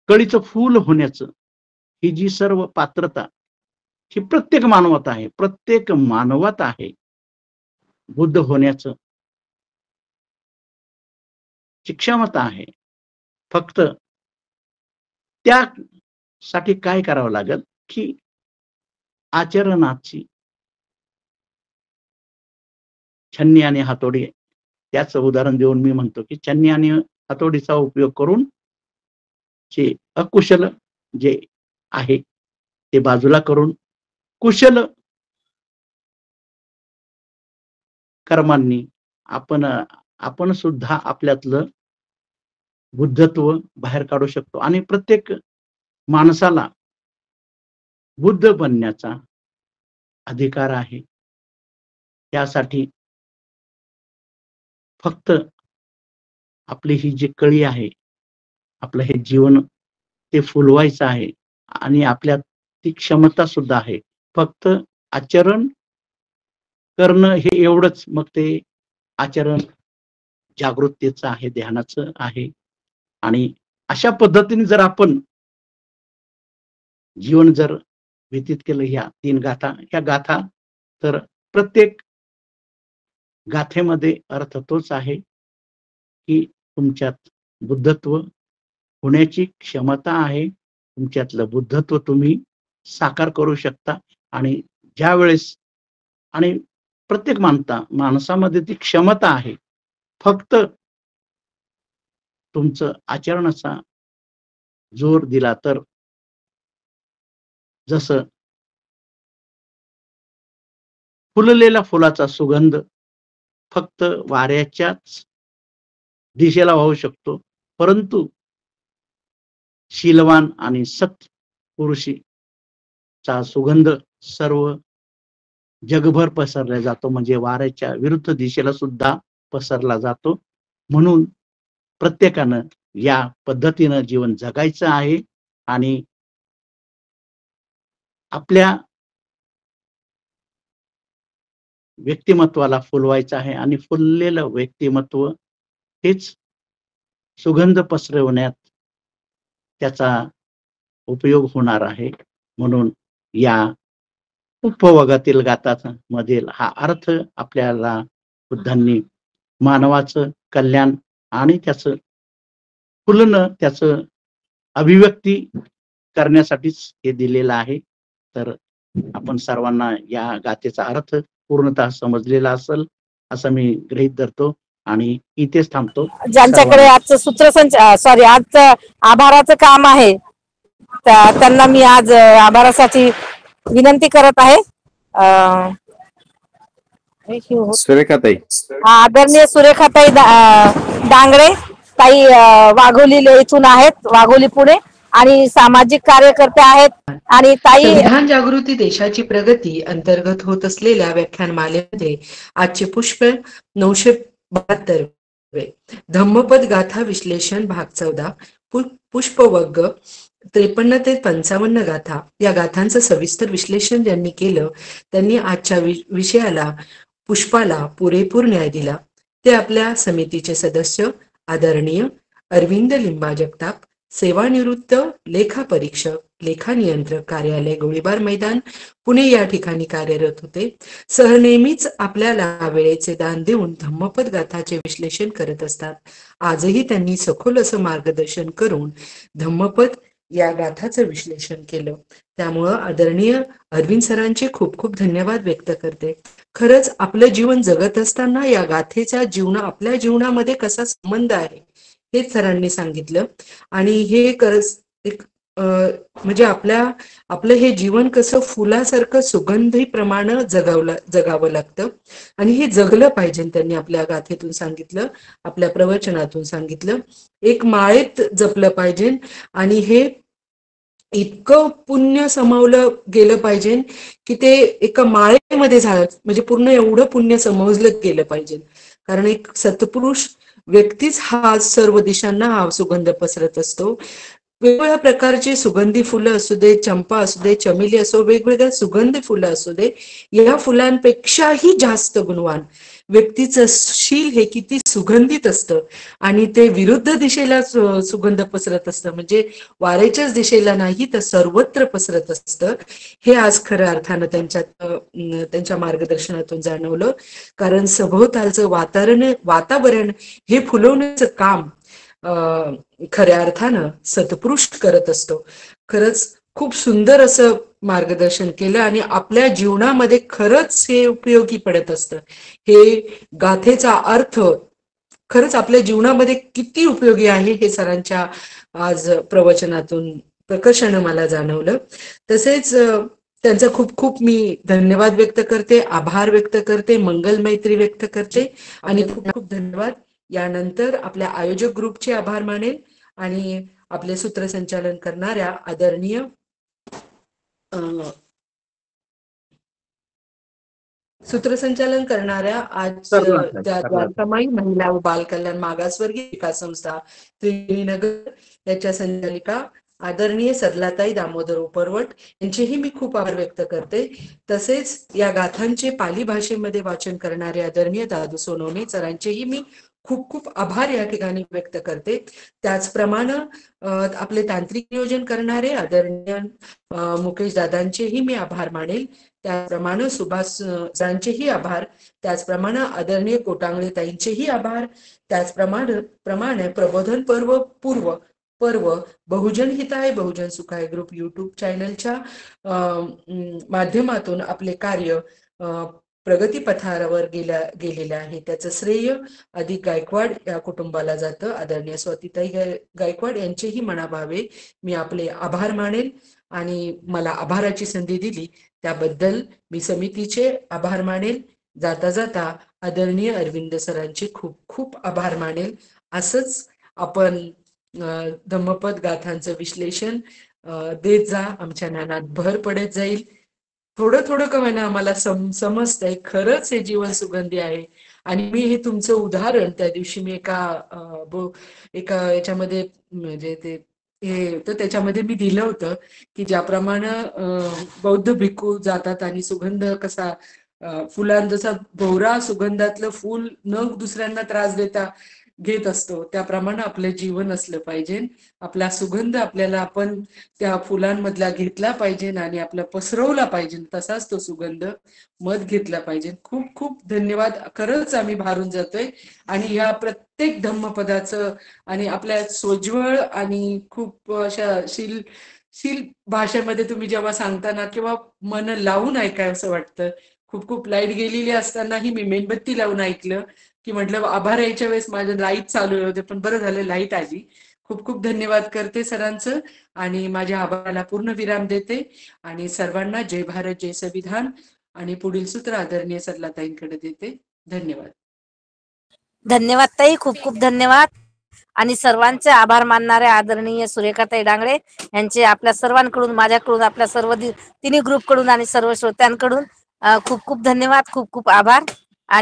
कळीचं फूल होण्याचं, ही जी सर्व पात्रता, ही प्रत्येक मानवात आहे. प्रत्येक मानवात आहे. बुद्ध होण्याचं ची क्षमता आहे. फक्त त्यासाठी काय करावं लागेल, की आचरणाची छन्नी आणि हातोडी, त्याचं उदाहरण देऊन मी म्हणतो, की छन्नी आणि हातोडीचा उपयोग करून जे अकुशल जे आहे, ते बाजूला करून कुशल कर्मांनी आपण सुद्धा आपल्यातलं बुद्धत्व बाहेर काढू शकतो आणि प्रत्येक माणसाला बुद्ध बनण्याचा अधिकार आहे. त्यासाठी फक्त आपली ही जी कळी आहे, आपलं हे जीवन ते फुलवायचं आहे आणि आपल्यात ती क्षमता सुद्धा आहे. फक्त आचरण करणं हे एवढंच. मग ते आचरण जागरूकतेचं आहे, ध्यानाचं आहे आणि अशा पद्धतीने जर आपण जीवन जर व्यतीत केलं, ह्या गाथा, तर प्रत्येक गाथेमध्ये अर्थ तोच आहे, की तुमच्यात बुद्धत्व होण्याची क्षमता आहे. तुमच्यातलं बुद्धत्व तुम्ही साकार करू शकता आणि ज्यावेळेस आणि प्रत्येक माणसामध्ये ती क्षमता आहे. फक्त तुमचं आचरणाचा जोर दिला तर, जसं फुललेल्या फुलाचा सुगंध फक्त वाऱ्याच्याच दिशेला वाहू शकतो, परंतु शीलवान आणि सत्पुरुषीचा सुगंध सर्व जगभर पसरला जातो, म्हणजे वाऱ्याच्या विरुद्ध दिशेला सुद्धा पसरला जातो. म्हणून प्रत्येकानं या पद्धतीनं जीवन जगायचं आहे आणि आपल्या व्यक्तिमत्वाला फुलवायचं आहे आणि फुललेलं व्यक्तिमत्व हेच सुगंध पसरवण्यात त्याचा उपयोग होणार आहे. म्हणून या उपभोगातील गाथांमधील हा अर्थ आपल्याला बुद्धांनी मानवाचं कल्याण आणि त्याचं फुलणं, त्याचं अभिव्यक्ती करण्यासाठीच हे दिलेलं आहे. तर आपण सर्वांना या गाथेचा अर्थ पूर्णतः समजलेला असेल असं मी गृहीत धरतो आणि इथेच थांबतो. ज्यांच्याकडे आजचं आजचं आभाराचं काम आहे त्यांना मी आज आभारासाठी विनंती करत आहे. सुरेखाताई, आदरणीय सुरेखाताई डांगरे ताई वाघोली इथून आहेत, वाघोली पुणे, आणि सामाजिक कार्यकर्ते आहेत. आणि ताई संविधान जागृती देशाची प्रगती अंतर्गत होत असलेल्या व्याख्यानमालेमध्ये आजचे पुष्प 972 धम्मपद गाथा विश्लेषण भाग 14 पुष्पवर्ग 53 ते 55 गाथा. या गाथांचं सविस्तर विश्लेषण ज्यांनी केलं त्यांनी आजच्या विषयाला पुष्पाला पुरेपूर न्याय दिला. ते आपल्या समितीचे सदस्य आदरणीय अरविंद लिंबा जगताप, सेवानिवृत्त लेखा परीक्षक, लेखा नियंत्रक कार्यालय, गोळीबार मैदान, पुणे या ठिकाणी कार्यरत होते. सहनेहमीच आपल्याला वेळेचे दान देऊन धम्मपद गाथाचे विश्लेषण करत असतात. आजही त्यांनी सखोल असं मार्गदर्शन करून धम्मपद या गाथाचं विश्लेषण केलं. त्यामुळं आदरणीय अरविंद सरांचे खूप खूप धन्यवाद व्यक्त करते. खरंच आपलं जीवन जगत असताना या गाथेचा आपल्या जीवनामध्ये कसा संबंध आहे हे सरांनी सांगितलं. आणि हे एक म्हणजे आपलं हे जीवन कसं फुलासारखं सुगंधीप्रमाणे जगावं लागतं आणि हे जगलं पाहिजे. त्यांनी आपल्या गाथेतून सांगितलं, आपल्या प्रवचनातून सांगितलं. एक माळेत जपलं पाहिजे आणि हे इतकं पुण्य समावलं गेलं पाहिजे की ते एका माळेमध्ये झालं, म्हणजे पूर्ण एवढं पुण्य समजलं गेलं पाहिजे. कारण एक सत्पुरुष व्यक्तीच हा सर्व दिशांना हा सुगंध पसरत असतो. वेगवेगळ्या प्रकारचे सुगंधी फुलं असू दे, चंपा असू दे, चमेली असो, वेगवेगळ्या सुगंधी फुलं असू दे, या फुलांपेक्षाही जास्त गुणवान व्यक्तीचं शील हे किती सुगंधित असतं आणि ते विरुद्ध दिशेला सुगंध पसरत असतं, म्हणजे वारेच्याच दिशेला नाही तर सर्वत्र पसरत असतं. हे आज खऱ्या अर्थानं त्यांच्या मार्गदर्शनातून जाणवलं. कारण सभोवतालचं वातावरण हे फुलवण्याचं काम खऱ्या अर्थानं सत्पुरुष करत असतो. खरंच खूप सुंदर असं मार्गदर्शन केलं आणि आपल्या जीवनामध्ये खरंच हे उपयोगी पडत असतं. हे गाथेचा अर्थ खरंच आपल्या जीवनामध्ये किती उपयोगी आहे हे सरांच्या आज प्रवचनातून प्रकर्षानं मला जाणवलं. तसेच त्यांचा खूप खूप मी धन्यवाद व्यक्त करते, आभार व्यक्त करते, मंगल मैत्री व्यक्त करते आणि खूप खूप धन्यवाद. यानंतर आपल्या आयोजक ग्रुपचे आभार मानेल आणि आपले सूत्रसंचालन करणाऱ्या आदरणीय आज द्वारकामाई महिला व बाल कल्याण मागासवर्गीय विकास संस्था त्रिवेणीनगर याच्या संचालिका आदरणीय सरलाताई दामोदर उपरवट यांचेही मी खूप आभार व्यक्त करते. तसेच या गाथांचे पाली भाषेमध्ये वाचन करणारे आदरणीय दादू सोनवणे सरांचेही मी खूप खूप आभार या ठिकाणी व्यक्त करते. त्याचप्रमाणे आपले तांत्रिक नियोजन करणारे आदरणीय मुकेश दादांचेही मी आभार मानेल. त्याचप्रमाणे सुभाष सरांचेही आभार, त्याचप्रमाणे आदरणीय कोटांगळे ताईंचेही आभार, त्याचप्रमाणे प्रबोधन पर्व बहुजन हिताय बहुजन सुखाय ग्रुप युट्यूब चॅनलच्या माध्यमातून आपले कार्य प्रगती पथारावर गेलेलं आहे. त्याचं श्रेय अधिक गायकवाड या कुटुंबाला जातं. आदरणीय स्वातीताई गायकवाड यांचेही मनाभावे मी आपले आभार मानेल आणि मला आभाराची संधी दिली त्याबद्दल मी समितीचे आभार मानेल. जाता जाता आदरणीय अरविंद सरांचे खूप खूप आभार मानेल. असंच आपण धम्मपद गाथांचं विश्लेषण देत जा, आमच्या ज्ञानात भर पडत जाईल. थोडं थोडं का म्हणा आम्हाला समजतंय खरंच हे जीवन सुगंधी आहे. आणि मी हे तुमचं उदाहरण त्या दिवशी मी एका याच्यामध्ये म्हणजे तर त्याच्यामध्ये मी दिलं होतं की ज्याप्रमाणे बौद्ध भिक्खू जातात आणि सुगंध कसा फुलां जसा भोवरा सुगंधातलं फूल न दुसऱ्यांना त्रास देता घेत असतो त्याप्रमाणे आपलं जीवन असलं पाहिजे. आपला सुगंध आपल्याला आपण त्या फुलांमधला घेतला पाहिजे आणि आपला पसरवला पाहिजे. तसाच तो सुगंध मध घेतला पाहिजे. खूप खूप धन्यवाद. खरंच आम्ही भारून जातोय आणि या प्रत्येक धम्मपदाचं आणि आपल्या सोज्वळ आणि खूप अशा शील भाषेमध्ये तुम्ही जेव्हा सांगताना किंवा मन लावून ऐकाय असं वाटतं. खूप खूप लाईट गेलेली असतानाही मी मेणबत्ती लावून ऐकलं की म्हटलं आभार यायच्या वेळेस माझं लाईट चालू होते पण बरं झालं लाईट आली. खूप खूप धन्यवाद करते सरांचं आणि माझ्या आभाराला पूर्ण विराम देते आणि सर्वांना जय भारत जय संविधान आणि पुढील सूत्र आदरणीय सरलाताईंकडे देते. धन्यवाद. धन्यवाद ताई, खूप खूप धन्यवाद. आणि सर्वांचे आभार मानणारे आदरणीय सुरेखाताई डांगळे यांचे आपल्या सर्वांकडून, माझ्याकडून, आपल्या सर्व तिन्ही ग्रुप कडून आणि सर्व श्रोत्यांकडून खूप खूप धन्यवाद, खूप खूप आभार.